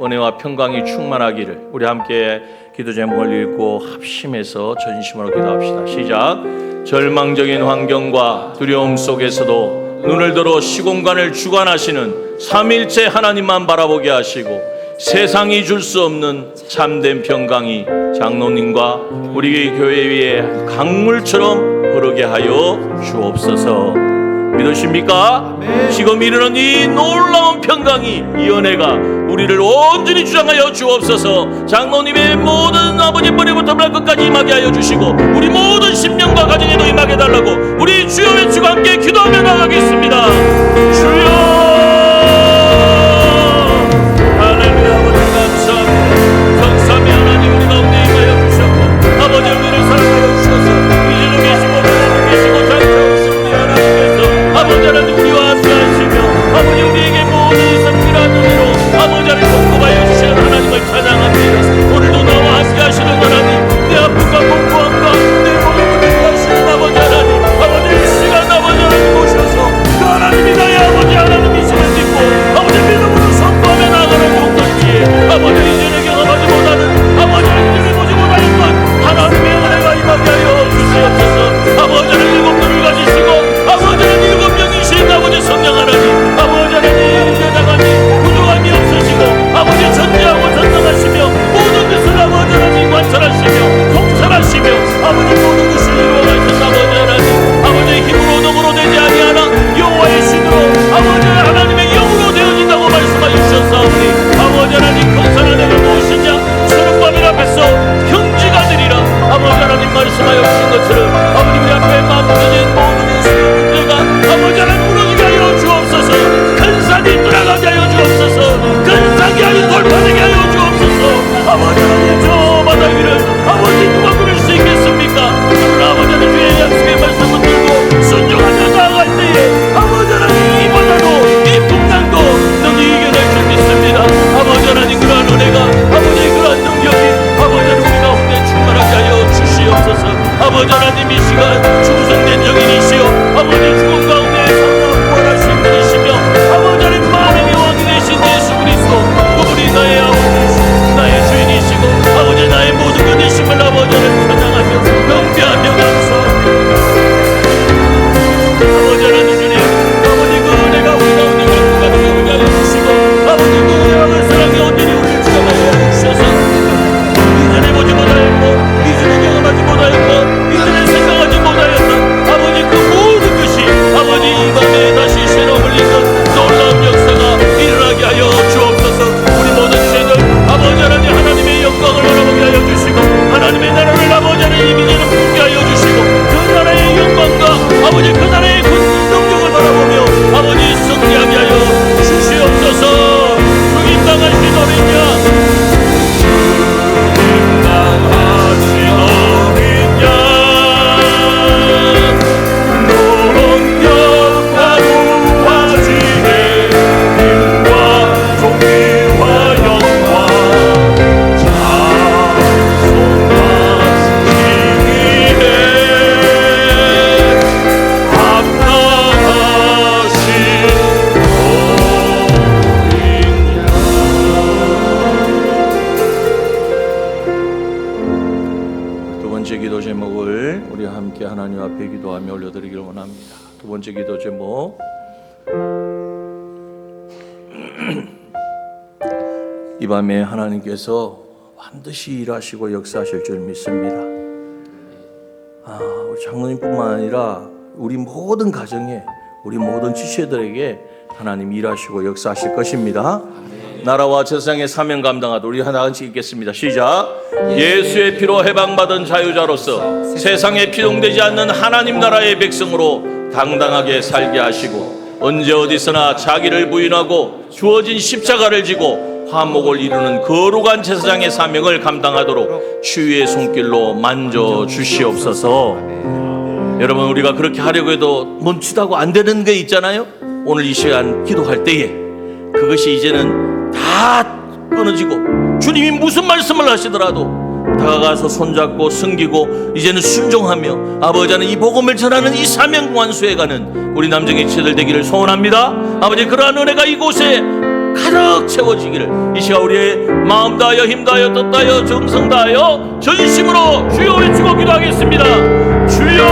은혜와 평강이 충만하기를. 우리 함께 기도 제목을 읽고 합심해서 전심으로 기도합시다. 시작. 절망적인 환경과 두려움 속에서도 눈을 들어 시공간을 주관하시는 삼일째 하나님만 바라보게 하시고 세상이 줄 수 없는 참된 평강이 장로님과 우리 교회 위에 강물처럼 흐르게 하여 주옵소서. 믿으십니까? 지금 이르는 이 놀라운 평강이, 이 은혜가 우리를 온전히 주장하여 주옵소서. 장로님의 모든 아버지 머리부터 발끝까지 임하게 하여 주시고 우리 모든 심령과 가정에도 임하게 달라고 우리 주여 외치고 함께 기도하며 나가겠습니다. 주여, 할렐루야. 아버지 감사합니다. 성삼위 하나님 우리 가운데 임하여 주셨고 아버지 우리를 사랑하여 주셔서 이제도 계시고 저도 계시고 장차오신 우리 하나님께서 아버지 하나님 우리와 함께 하시며 아버지 우리에게 모든 성실한 은혜로 아버지 하나님 공급하여 주시는 하나님을 찬양합니다. 오늘도 나와 함께 하시는 하나님, 내 아픔과 공부함과 내 모든 문제를 하시는 아버지 하나님, 아버지 이 시간 아버지 하나님 오셔서 그 하나님이 나의 아버지 하나님이심을 믿고 아버지 믿음으로 선포하며 나아가는 종들지에 아버지 이전에 경험하지 못하는 아버지 하나님을 보지 못할 것 하나님의 은혜가 임하게 하여 주시옵소서. 아버지 하나님 일곱 눈을 가지시고 아버지 하나님 일곱 명이신 아버지 성령 하나님, 아버지 하나님 대장하니 부족함이 없으시고 아버지 전지하고 전능하시며 모든 것을 아버지 하나님 관찰하시며 통찰하시며 아버지 모든 것을 이루어가신 아버지 하나님, 아버지의 힘으로 능으로 되지 아니하나 여호와의 신으로 아버지 하나님의 영으로 되어진다고 말씀하여 주셨사오니 아버지 하나님 큰 사랑을 무엇이냐 초록밤일 앞에서 형제가 되리라 아버지 하나님 말씀하여 주신 것처럼 아버지 우리 앞에 막혀진 모든 문제가 아버지 하나님 무너지게 하여 주옵소서. 큰 산이 돌아가게 하여 주옵소서. 큰 산이 아닌 돌파되게 하여 주옵소서. 아버지 하나님 저 바다 위를 아버지 누가 부를 수 있겠습니까? 그러나 아버지 하나님 주의 약속의 말씀을 들고 순종하며 나아갈 때에 아버지 하나님 이 바다도 이 풍랑도 능히 이겨낼 줄 믿습니다. 아버지 하나님 그러한 은혜가 아버지 그러한 능력이 아버지 하나님 우리 가운데 충만하게 하여 주시옵소서. 아버지 하나님 이 시간 충성된 정인이시여 아버지 죽음 가운데 살아 부활하신 분이시며 아버지 하나님 만왕의 왕이 되신 예수 그리스도, 그분이 나의 아버지이시고 나의 주인이시고 아버지 나의 모든 것 되심을 아버지 하나님 찬양하며 경배하며 감사합니다. 아버지 하나님 주님, 아버지 그 은혜가 우리 가운데 가득하게 오게 하여 주시고 아버지 그 은혜와 그 사랑이 온전히 우리를 주장하여 주셔서 이전에 보지 못하였고 이전에 경험하지 못하였고 이전에 생각하지 못하였던 아버지 그 모든 것이 아버지 이 밤에 다시 새로 흘리는 놀라운 역사가 일어나게 하여 주옵소서. 우리 모든 죄들 아버지 하나님 하나님의 영광을 바라보게 하여 주시고 하나님의 나라를 아버지 하나님 이제는 품게 하여 주시고 그 나라의 영광과 아버지 그 나라의 큰 능력을 바라보며 아버지 승리하게 하여 주시옵소서. 주인당하신 어린 양, 주인당하신 어린 양 하나님 앞에 기도하며 올려드리기를 원합니다. 두 번째 기도 제목, 이 밤에 하나님께서 반드시 일하시고 역사하실 줄 믿습니다. 우리 장로님뿐만 아니라 우리 모든 가정에, 우리 모든 지체들에게 하나님 일하시고 역사하실 것입니다. 나라와 세상의 사명 감당하도록 우리 하나씩 읽겠습니다. 시작. 예수의 피로 해방받은 자유자로서 세상에 피동되지 않는 하나님 나라의 백성으로 당당하게 살게 하시고 언제 어디서나 자기를 부인하고 주어진 십자가를 지고 화목을 이루는 거룩한 제사장의 사명을 감당하도록 주의 손길로 만져 주시옵소서. 여러분, 우리가 그렇게 하려고 해도 멈추다고 안 되는 게 있잖아요. 오늘 이 시간 기도할 때에 그것이 이제는 다 끊어지고 주님이 무슨 말씀을 하시더라도 다가가서 손잡고 섬기고 이제는 순종하며 아버지 하나님 이 복음을 전하는 이 사명 완수해 가는 우리 남정의 지체들 되기를 소원합니다. 아버지, 그러한 은혜가 이곳에 가득 채워지기를 이 시간 우리의 마음 다하여 힘 다하여 뜻 다하여 정성 다하여 전심으로 주여 외치고 기도하겠습니다. 주여!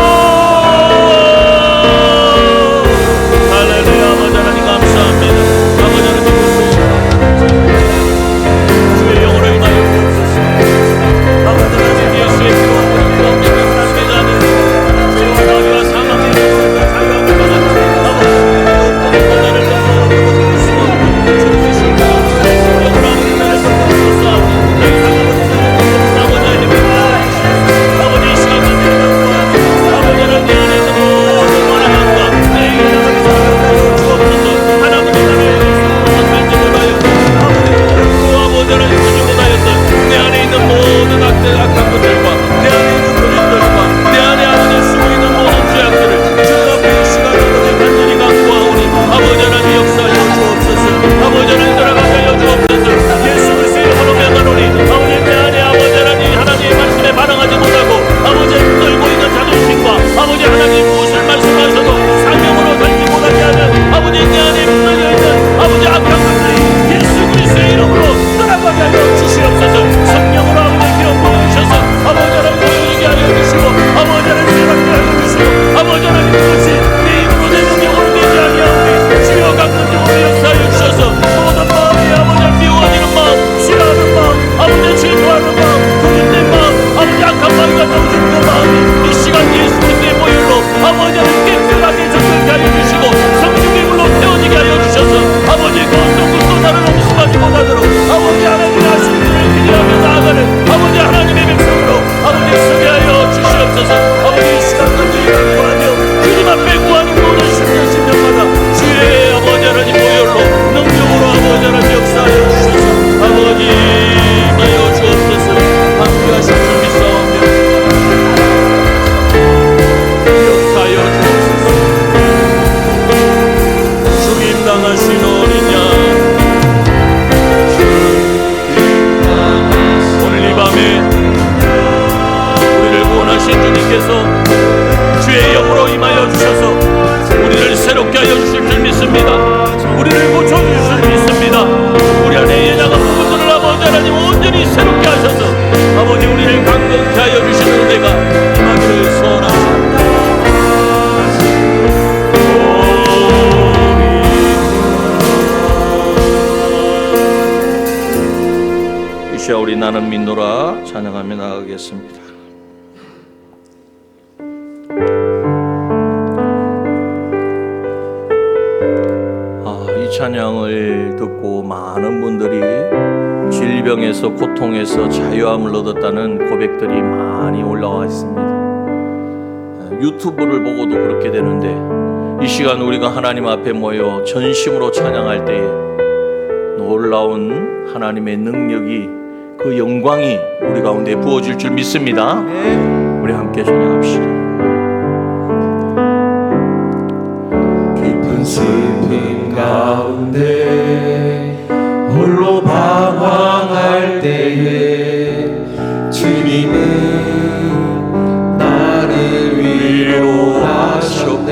할렐루야. 아버지 하나님 감사합니다. 아버지 하나님 주의 영으로 임하여 주옵소서. 아버지 하나님 예수의 피로 하나님과 하나님의 죄와 사망의 자유함을 받아 아버지 고난을 벗어나고 주시옵소서. 영으로 아버지 나를 벗어주소서. 아버지 하나님 아버지 이 시간 아버지 하나님 내 안에서 모든 원한과 내 인생을 주옵소서. 하나님의 나라에 선발지 못하여 아버지 하나님 주지 못하였던 내 안에 있는 모든 악한 것들과 내 안에 있는 그릇들과 내 안에 아버지 숨어있는 모든 죄악들을 주 앞에 이 시간에 간절히 간구하오니 아버지 하나님 역사하여 주옵소서. 아버지 하나님 돌아가게 하여 주옵소서. 예수 그리스도의 이름으로 명하노니 아버지 내 안에 아버지 하나님 하나님의 말씀에 반응하지 못하고 아버지 끌고 있는 자존심과 아버지 하나님 무엇을 말씀하셔도 상명으로 살지 못하게 하는 아버지 내 안에 묻어져 있는 아버지 악한 것들이 예수 그리스도의 이름으로 떠나가게 하여 주시옵소서. 성령으로 아버지 기름 부어주셔서 아버지 하나님 보여주게 하여 주시고 아버지 하나님 새롭게 하여 주시고 아버지 하나님 그것이 내 입으로 내 능력으로 되지 아니하오니 주여 강건적으로 역사하여 주셔서 모든 마음이 아버지 미워하는 마음, 싫어하는 마음, 아버지 질투하는 마음, 거짓된 마음, 아버지 악한 마음과 떨어진 그 마음이 이 시간 예수 그리스도의 보혈로 아버지 하나님 깨끗하게 정결케 하여 주시고 성령의 물로 태워지게 하여 주셔서 아버지 그 어떤 것도 나를 음습하지 못하도록 아버지 하나님의 하시는 일을 기대하며 나아가는 아버지 하나님의 백성으로 아버지 서게 하여 주시옵소서. 아버지 이 시간 간절히 간구하며 주님 앞에 구하는 모든 심령마다 주의 아버지 하나님 보혈로 능력으로 아버지 하나님 역사하여 주셔서 아버지 임하여 주옵소서. 함께 하실 줄 믿사오며 역사하여 주옵소서. 주님 당하신 어린 양 오늘 이 밤에 우리를 구원하신 주님께서 주의 영으로 임하여 주셔서 우리를 새롭게 하여 주실 줄 믿습니다. 우리를 고쳐주실 줄 믿습니다. 우리 안에 예나간 부분들을 아버지 하나님 온전히 새롭게 하셔서 아버지 우리를 강건케 하여 주시는 은혜가 임하기를 소원합니다. 이 시간 우리 나는 믿노라 찬양하며 나가겠습니다. 이 찬양을 듣고 많은 분들이 질병에서 고통에서 자유함을 얻었다는 고백들이 많이 올라와 있습니다. 유튜브를 보고도 그렇게 되는데 이 시간 우리가 하나님 앞에 모여 전심으로 찬양할 때에 놀라운 하나님의 능력이 그 영광이 우리 가운데 부어질 줄 믿습니다. 우리 함께 찬양합시다. 슬픔 가운데 홀로 방황할 때에 주님은 나를 위로하셨네.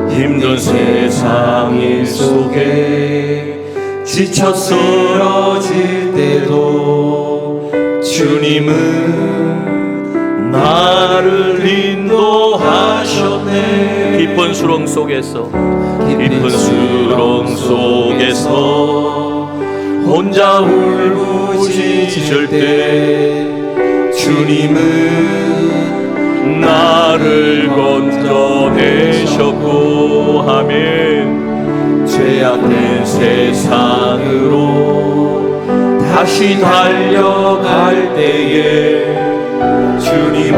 힘든 세상 일 속에 지쳐 쓰러질 때도 주님은 나를 인도하셨네. 깊은 수렁 속에서 혼자 울부짖을 때 주님은 나를 건져내셨고 아멘. 죄악된 세상으로 다시 달려갈 때에 주님은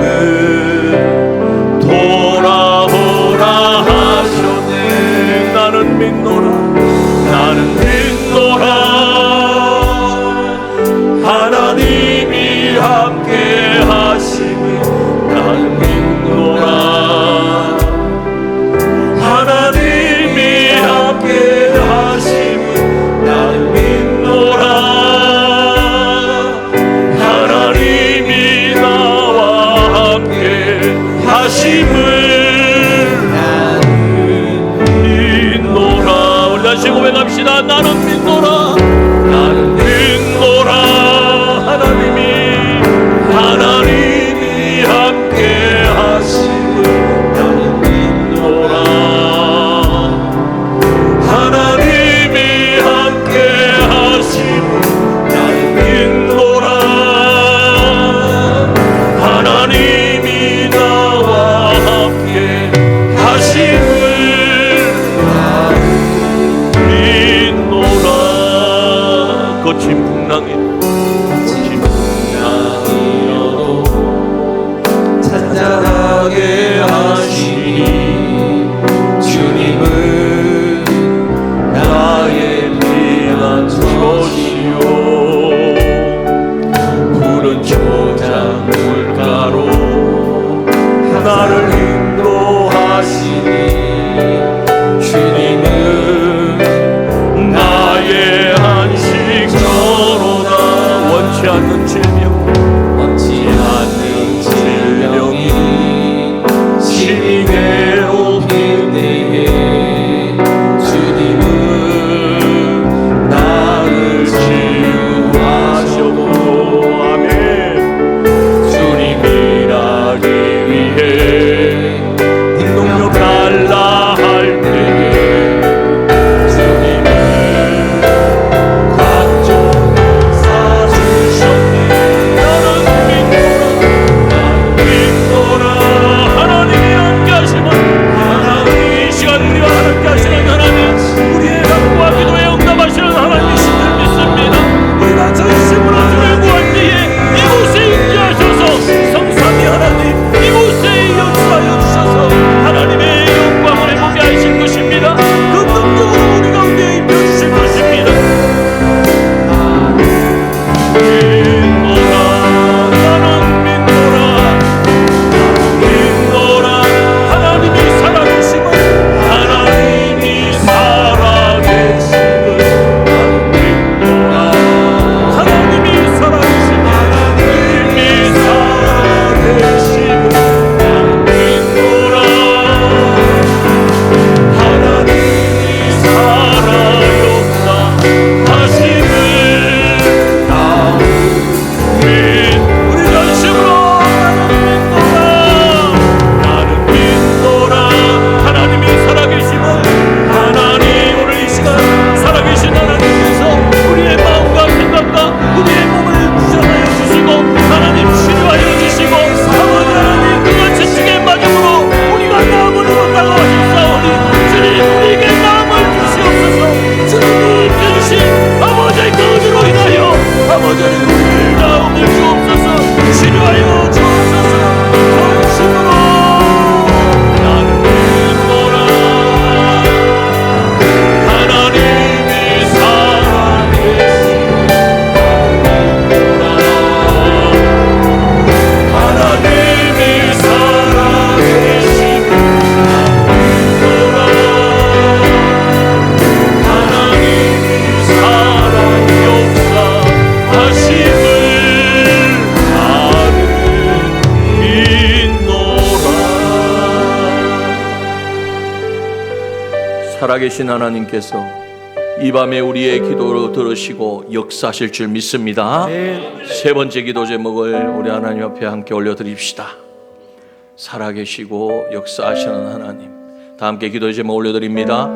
돌아오라 하셨네. 합시다. 나는 믿노라. 나는 믿노라. 하나님이 함께 하심을 나는 믿노라. 하나님이 함께 하심을 나는 믿노라. 하나님이 나와 함께 하심을 믿노라. 거친 풍랑에 찬양하게 하시니 주님은 나의 피난 처시요 푸른 초장 물가로 나를 인도하시니 주님은 나의 안식처로다. 원치 않는 질병 원치 않는 질병이 심히 괴롭힐 때에 주님은 나를 치유하셨고 아멘. 주님 일하기 위해 능력 달라 할 때에 주님은 각종 사주셨네. 나는 믿노라. 하나님이 함께 하시면 하나님 이 시간 우리와 함께 하시는 하나님, 우리의 각과 기도에 응답하시는 하나님이심을 믿습니다. 우리가 전심으로 주를 구할 때에 이곳에 임재하셔서 성삼위 하나님 이곳에 역사하여 주셔서 하나님의 영광을 보게 하실 것입니다. 그 능력으로 우리 가운데 임해주실 것입니다. 믿노라. 나는 믿노라. 믿노라. 하나님이 살아계심을 하나님이 살아계심을 믿노라. 하나님이 살아계심을 하나님이 살아계심을 믿노라. 하나님이 살아역사 하심을 우리 전심으로 나는 믿노라. 하나님이 살아계심을 하나님 오늘 이 시간 살아계신 하나님께서 우리의 마음과 생각과 우리의 몸을 구원하여 주시고 하나님 치료하여 주시고 아버지 하나님 그가 지치게 마음으로 우리가 나무로 나가셨사오니 주님 우리에게 나음을 주시옵소서. 주님이 입혀주신 아버지의 그 은혜로 인하여 아버지 하나님 우리의 나음을 주옵소서. 치료하여 주옵소서. 전심으로 나는 믿노라. 하나님이 살아계심을 하나님이 살아계심을 믿노라. 하나님이 살아역사하심을 나는 믿노라. 살아계신 하나님께서 이 밤에 우리의 기도를 들으시고 역사하실 줄 믿습니다. 세 번째 기도 제목을 우리 하나님 앞에 함께 올려드립시다. 살아계시고 역사하시는 하나님. 다 함께 기도 제목 올려드립니다.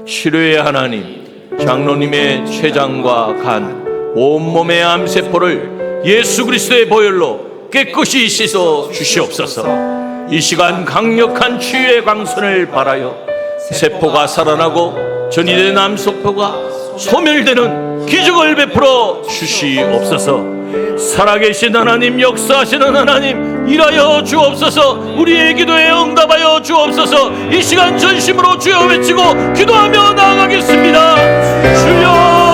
치료의 하나님, 장로님의 췌장과 간, 온몸의 암세포를 예수 그리스도의 보혈로 깨끗이 씻어 주시옵소서. 이 시간 강력한 치유의 광선을 발하여 세포가 살아나고 전이된 암세포가 소멸되는 기적을 베풀어 주시옵소서. 살아계신 하나님, 역사하시는 하나님, 일하여 주옵소서. 우리의 기도에 응답하여 주옵소서. 이 시간 전심으로 주여 외치고 기도하며 나아가겠습니다. 주여,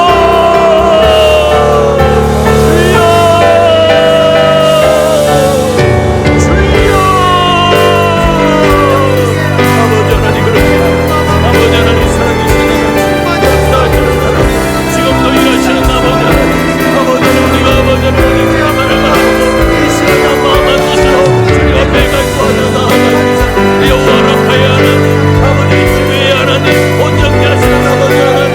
여호와 라파의 하나님, 아버지 주의 하나님, 온전케 하시는 아버지 하나님,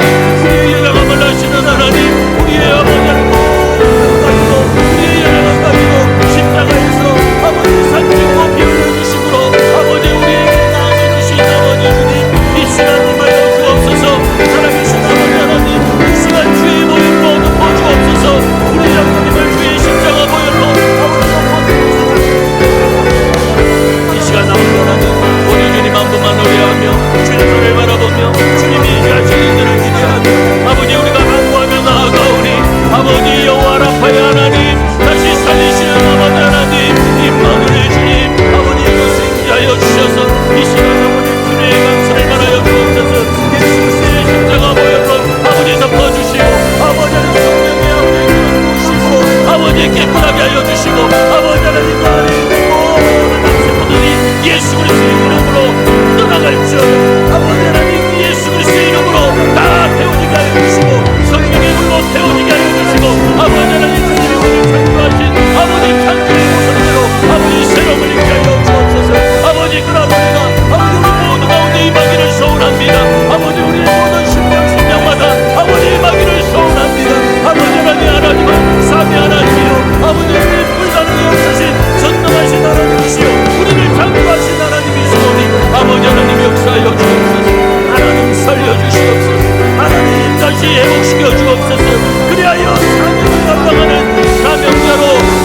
회복시켜 주옵소서. 그리하여 사명을 감당하는 사명자로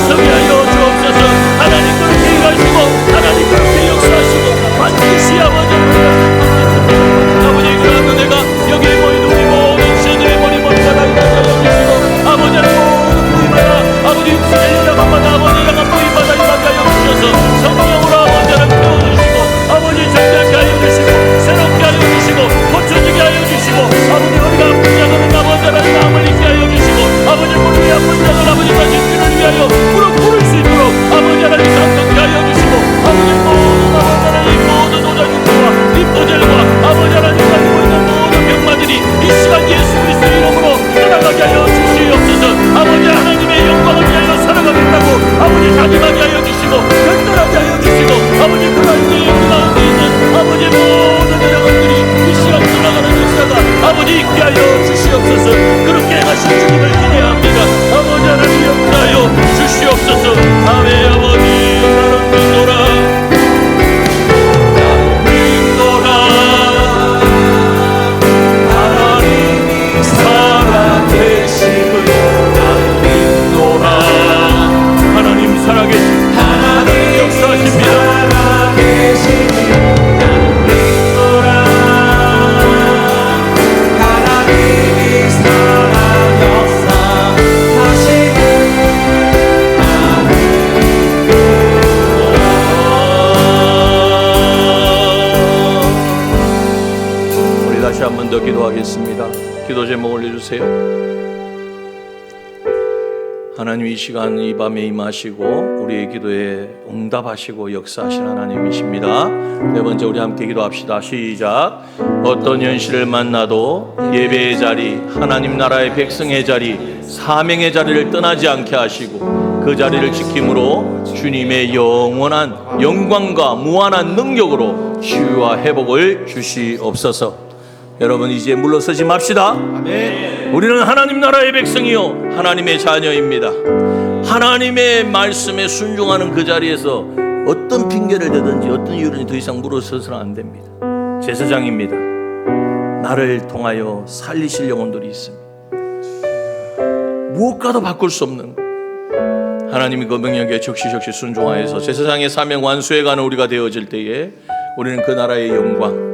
서게 하여 주옵소서. 하나님 그렇게 일하시고 하나님 그렇게 역사하시고 반드시 아버지 그러나 내가 여기에 모인 우리 모든 신들의 머리 머리마다 여기시고 아버지는 모든 부위마다 아버지 엘리야마다 아버지 야가 부위마다 임하게 하여 주셔서 성령으로 아버지를 태워주시고 아버지 정리하게 하여 주시고 새롭게 하여 주시고 고쳐지게 하여 주시고 아버지 우리가 아픈 자들은 아버지를 마음을 잊게 하여 주시고 아버지 우리 아픈 자들 아버지 다시 귀를 위하여 무릎 꿇을 수 있도록 아버지 하나님 감동케 하여 주시고 아버지 모든 아버지 하나님 모든 오자육과 입도젤과 아버지 하나님 가지고 있는 모든 병마들이 이 시간 예수 그리스도의 이름으로 떠나가게 하여 주시옵소서. 아버지 하나님의 영광을 위하여 살아가겠다고 아버지 다짐하게 하여 주시고 결단하게 하여 주시고 아버지 그 가운데 있는 아버지 모든 여러분들이 이 시간 떠나가는 역사가 아버지 있게 하여 주시옵소서. 그렇게 하신 주님을 기대합니다. 아버지 하나님 역사하여 주시옵소서. 아멘. 아버지 나는 믿노라 하나님이 살아계심을 나는 믿노라. 하나님 살아계심 하나님 역사하십니다. 다시 한 번 더 기도하겠습니다. 기도 제목 올려주세요. 하나님 이 시간 이 밤에 임하시고 우리의 기도에 응답하시고 역사하신 하나님이십니다. 네 번째 우리 함께 기도합시다. 시작. 어떤 현실을 만나도 예배의 자리, 하나님 나라의 백성의 자리, 사명의 자리를 떠나지 않게 하시고 그 자리를 지킴으로 주님의 영원한 영광과 무한한 능력으로 치유와 회복을 주시옵소서. 여러분 이제 물러서지 맙시다. 아멘. 우리는 하나님 나라의 백성이요 하나님의 자녀입니다. 하나님의 말씀에 순종하는 그 자리에서 어떤 핑계를 대든지 어떤 이유든지 더 이상 물러서서는 안 됩니다. 제사장입니다. 나를 통하여 살리실 영혼들이 있습니다. 무엇과도 바꿀 수 없는 하나님이 그 명령에 적시적시 순종하여서 제사장의 사명 완수해가는 우리가 되어질 때에 우리는 그 나라의 영광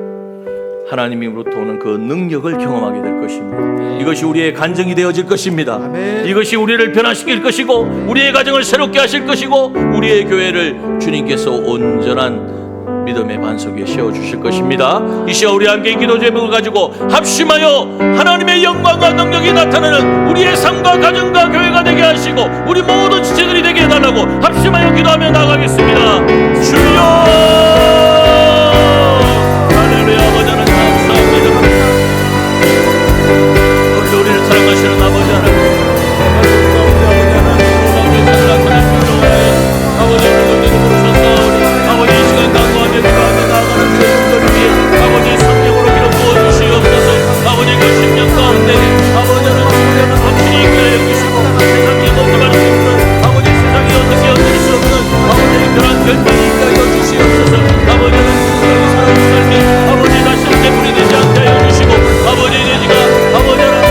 하나님으로부터 오는 그 능력을 경험하게 될 것입니다. 이것이 우리의 간증이 되어질 것입니다. 아멘. 이것이 우리를 변화시킬 것이고 우리의 가정을 새롭게 하실 것이고 우리의 교회를 주님께서 온전한 믿음의 반석 위에 세워주실 것입니다. 이 시간 우리 함께 기도 제목을 가지고 합심하여 하나님의 영광과 능력이 나타나는 우리의 삶과 가정과 교회가 되게 하시고 우리 모든 지체들이 되게 해달라고 합심하여 기도하며 나가겠습니다. 주여 할렐루야. 아버지 하나님 감사합니다. 우리를 사랑하시는 아버지 하나님, 아버지 하나님 부르셔서 아버지 이 시간 강구하며 나아가는 우리를 위해 아버지의 성령으로 기름 부어 주시옵소서. 아버지 그 10년 가운데 아버지 하나님 확실히 있게 하여 주시고 세상에 넘어갈 수 없는 아버지 세상에 어떻게 얻을 수 없는 아버지의 그런 결단이 있게 하여 주시옵소서. 아버지 하나님 살아온 삶이 아버지 다시 대물이 되지 않게 하여 주시고 아버지 내지가 아버지 하나님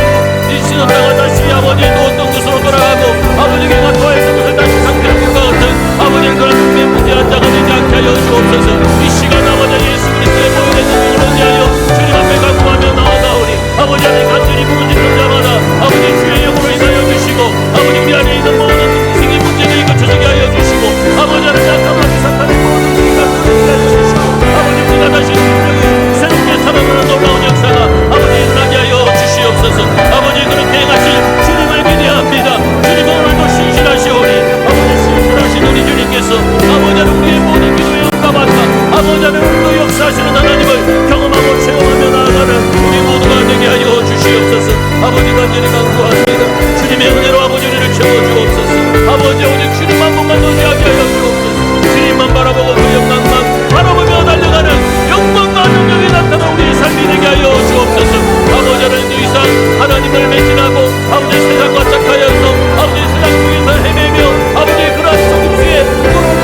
이 시간다가 다시 아버지 또 어떤 곳으로 돌아가고 아버지가 도와있는 것을 다시 상태하는 것 같은 아버지 그런 분의 무지한 자가 되지 않게 하여 주옵소서. 이 시간 아버지 예수 그리스도의 보혈의 능력을 의지하여 주님 앞에 간구하며 나아가오니 아버지 안에 간절히 부르짖는 자마다 아버지 주의 영으로 인하여 주시고 아버지 우리 안에 있는 모든 인생의 문제들이 거쳐지게 하여 주시고 아버지 안에 약함하게 사탄의 모든 문제가 끊어지게 하여 주시고 아버지 우리가 다시 분명히 새롭게 살아가는 놀라운 역사가 아버지 일어나게 하여 주시옵소서. 아버지 그렇게 행하실 주님을 기대합니다. 주님은 오늘도 신실하시오니 아버지 신실하신 우리 주님께서 아버지 하나님 우리의 모든 기도에 응답하사 아버지 하나님 또 역사하시는 하나님을 경험하고 체험하며 나아가는 우리 모두가 되게 하여 주시옵소서. 아버지 간절히 간구합니다. 주님의 은혜로 아버지 우리를 채워주옵소서. 아버지 오직 주님만 보만 의지하게 하여 주옵소서. 주님만 바라보고 그 영광만 바라보며 달려가는 영광과 능력이 나타나 우리의 삶이 되게 하여 주옵소서. 아버지 하나님 더 이상 하나님을 매진하고 아버지 세상과 착하여서 아버지 세상 속에서 헤매며 아버지 그러한 속임수에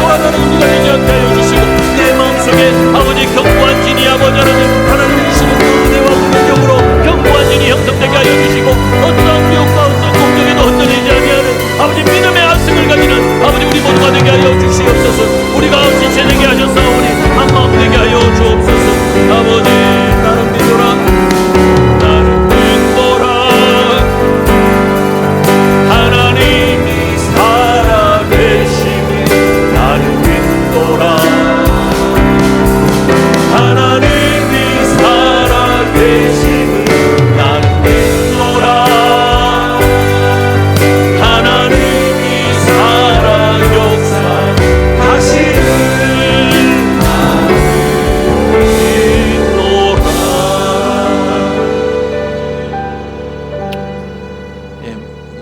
돌아가는 우리가 되지 않게 하여 주시고 내 마음속에 아버지 견고한 진이 아버지 하나님 주시는 그 은혜와 그 능력으로 견고한 진이 형성되게 하여 주시고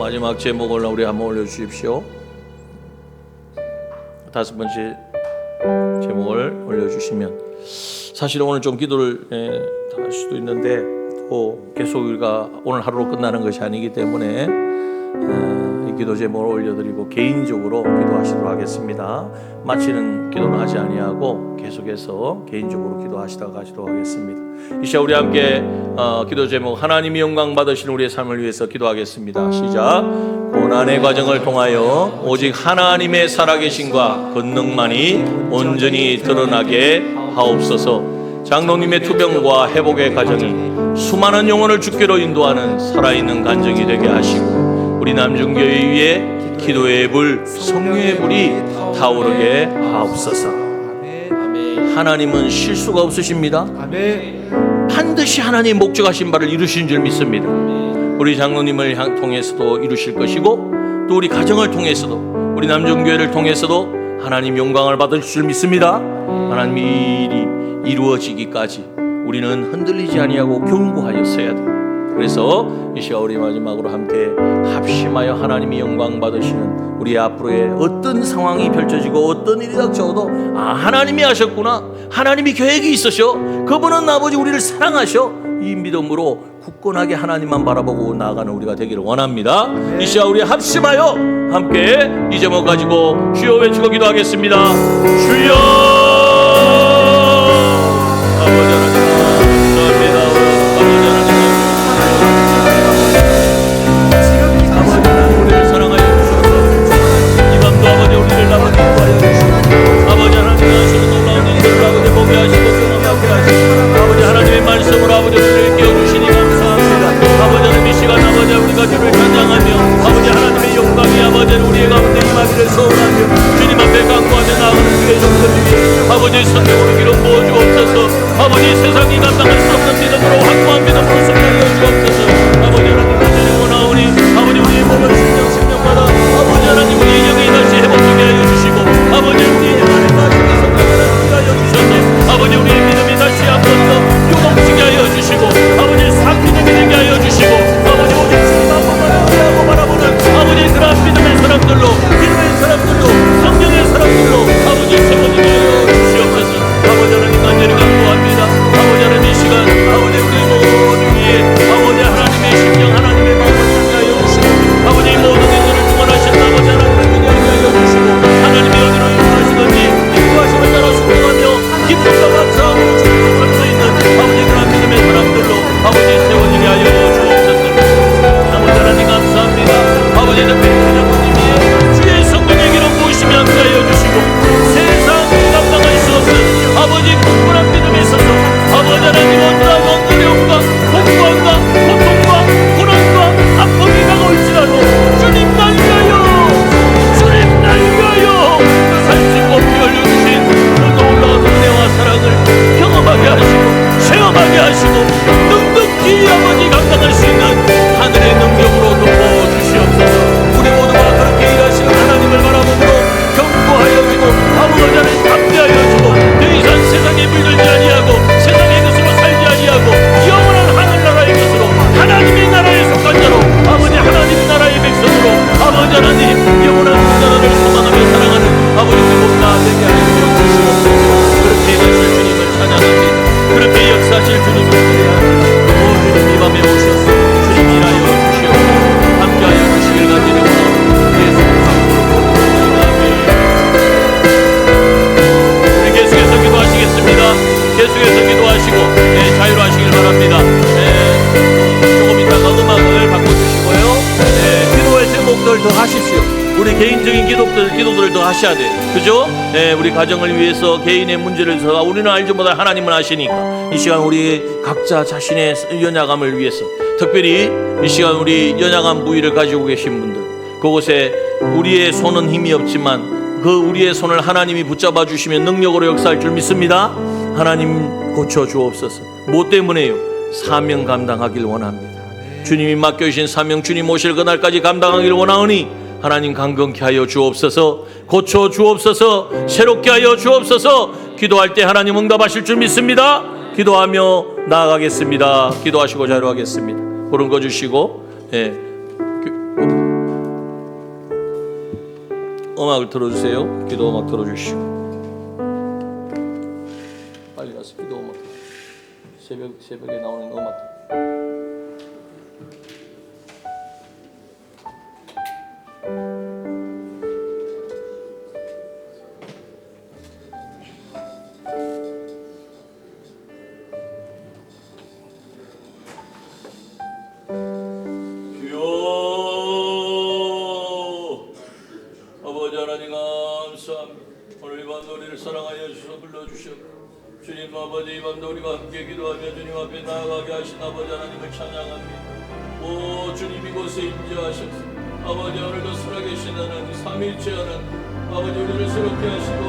마지막 제목을 우리 한번 올려주십시오. 5번째 제목을 올려주시면, 사실 오늘 좀 기도를 할 수도 있는데 또 계속 우리가 오늘 하루로 끝나는 것이 아니기 때문에 이 기도 제목을 올려드리고 개인적으로 기도하시도록 하겠습니다. 마치는 기도는 하지 아니하고 계속해서 개인적으로 기도하시다가 가시도록 하겠습니다. 이 시간 우리 함께 기도 제목 하나님이 영광 받으시는 우리의 삶을 위해서 기도하겠습니다. 시작. 고난의 과정을 통하여 오직 하나님의 살아계심과 권능만이 온전히 드러나게 하옵소서. 장로님의 투병과 회복의 과정이 수많은 영혼을 주께로 인도하는 살아있는 간증이 되게 하시고, 우리 남중교회 위에 기도의 불, 성령의 불이 타오르게 하옵소서. 하나님은 실수가 없으십니다. 반드시 하나님 목적하신 바를 이루신 줄 믿습니다. 우리 장로님을 통해서도 이루실 것이고, 또 우리 가정을 통해서도, 우리 남중교회를 통해서도 하나님 영광을 받을 줄 믿습니다. 하나님 이 일이 이루어지기까지 우리는 흔들리지 아니하고 견고하여 서야 돼. 그래서 이 시간 우리 마지막으로 함께 합심하여 하나님이 영광 받으시는 우리 앞으로의 어떤 상황이 펼쳐지고 어떤 일이 닥쳐도 하나님이 하셨구나, 하나님이 계획이 있으셔, 그분은 아버지 우리를 사랑하셔, 이 믿음으로 굳건하게 하나님만 바라보고 나아가는 우리가 되기를 원합니다. 이 시간 우리 합심하여 함께 이 제목 가지고 주여 외치고 기도하겠습니다. 주여 아버지 하나님 감사합니다. 아버지 하나님 우리를 사랑하여 주셔서 이 밤도 아버지 우리를 나만 인도하여 주시고, 아버지 하나님 하시는 놀라운 일들을 아버지 보게 하시고 경험하게 하시고, 아버지 하나님의 말씀으로 아버지 우리를 깨워주시니 감사합니다. 아버지 하나님 이 시간 아버지 우리가 주를 찬양하며 아버지 하나님의 영광이 아버지 우리의 가운데 임하기를 소원하며 주님 앞에 간구하며 나아가는 주의 종들 위해 아버지 성령으로 기름 부어 주옵소서. 아버지 세상이 감당할 수 없는 믿음으로 확고한 믿음으로 승리하여 주옵소서. 아버지 하나님 간절히 원하오니 아버지 우리의 몸을 생명마다 아버지 하나님 우리의 영이 다시 회복되게 하여 주시고, 아버지 우리의 영 안에 가시는 성령을 하여 주셔서 아버지 우리의 믿음이 다시 한 번 더 요동치게 하여 주시고, 아버지 상기되게 되게 하여 주시고, 아버지 오직 주님 한 번만 의지하고 바라보는 아버지 그런 믿음의 사람들로, 기도의 사람들로, 성령의 사람들로 아버지 세워지게 하여 주시옵소서. 아버지 하나님 간절히 간구합니다. 아버지 하나님 이 시간 아버지 우리 모든 위에 아버지 하나님의 심령 하나님의 마음을 향하여 주시고, 아버지 모든 일들을 주관하신 아버지 하나님을 그냥 하여 주시고, 하나님이 어디로 인도하시든지 인도하심을 따라 순종하며 기쁨과 감사함으로 주님을 살고 있는 아버지 그런 믿음의 사람들로 아버지 세워지게 하여 주옵소서. 아버지 하나님 감사합니다. 아버지 특별히 장로님이 주의 성령의 기름 부으시며 함께하여 주시고, 세상이 감당할 수 없는 아버지 굳건한 믿음이 있어서 아버지 하나님 어떠한 어려움과 공부함과 고통과 고난과 아픔이 다가올지라도 주님 날 위하여 주님 날 위하여 살찌고 피 흘려주신 그 놀라운 은혜와 사랑을 경험하게 하시고 체험하게 하시고 넉넉히 아버지 감당할 수 있는 하늘의 능력으로 덮어주시옵소서. 우리 모두가 그렇게 일하시는 하나님을 바라보므로 견고하여지고 아버지 하나님 담대하여지고 더 이상 세상에 물들지 아니하고 세상의 것으로 살지 아니하고 영원한 하늘나라의 것으로 하나님의 나라에 속한 자로 아버지 하나님 나라의 백성으로 아버지 하나님 영원한 그 나라를 소망하며 사랑하는 아버지 우리 모두 다 되게 하여 주시옵소서. 그렇게 일하실 주님을 찬양합니다. 그렇게 역사하실 주님을 기대합니다. 오 주님 이 밤에 오셔서 주님 일하여 주시옵소서. 함께하여 주시길 간절히 원하옵니다. 예수 그리스도로 우리 계속해서 기도하시겠습니다. 계속해서 기도하시고 자유로 하시길 바랍니다. 조금 이따가 음악을 바꿔주시고요. 기도의 제목들 더 하십시오. 우리 개인적인 기도들을 더 하셔야 돼요. 그죠? 우리 가정을 위해서 개인의 문제를 더 우리는 알지 못할 하나님은 아시니까 이 시간 우리 각자 자신의 연약함을 위해서, 특별히 이 시간 우리 연약한 부위를 가지고 계신 분들, 그곳에 우리의 손은 힘이 없지만 그 우리의 손을 하나님이 붙잡아 주시면 능력으로 역사할 줄 믿습니다. 하나님 고쳐 주옵소서. 뭐 때문에요? 사명 감당하길 원합니다. 주님이 맡겨주신 사명 주님 오실 그날까지 감당하길 원하오니 하나님 강건케 하여 주옵소서. 고쳐 주옵소서. 새롭게 하여 주옵소서. 기도할 때 하나님 응답하실 줄 믿습니다. 기도하며 나아가겠습니다. 기도하시고 자유하겠습니다. 그런 거 주시고 음악을 틀어주세요. 기도 음악 틀어주시고 빨리 가서 기도 음악 새벽에 나오는 음악. 아버지 하나님 감사합니다. 오늘 이 밤도 우리를 사랑하여 주셔서 불러주셨고 주님 아버지 이 밤도 우리가 함께 기도하며 주님 앞에 나아가게 하신 아버지 하나님을 찬양합니다. 오 주님 이곳에 임재하셔서 아버지 오늘도 살아계신 하나님 삼위일체 하나님 아버지 우리를 새롭게 하시고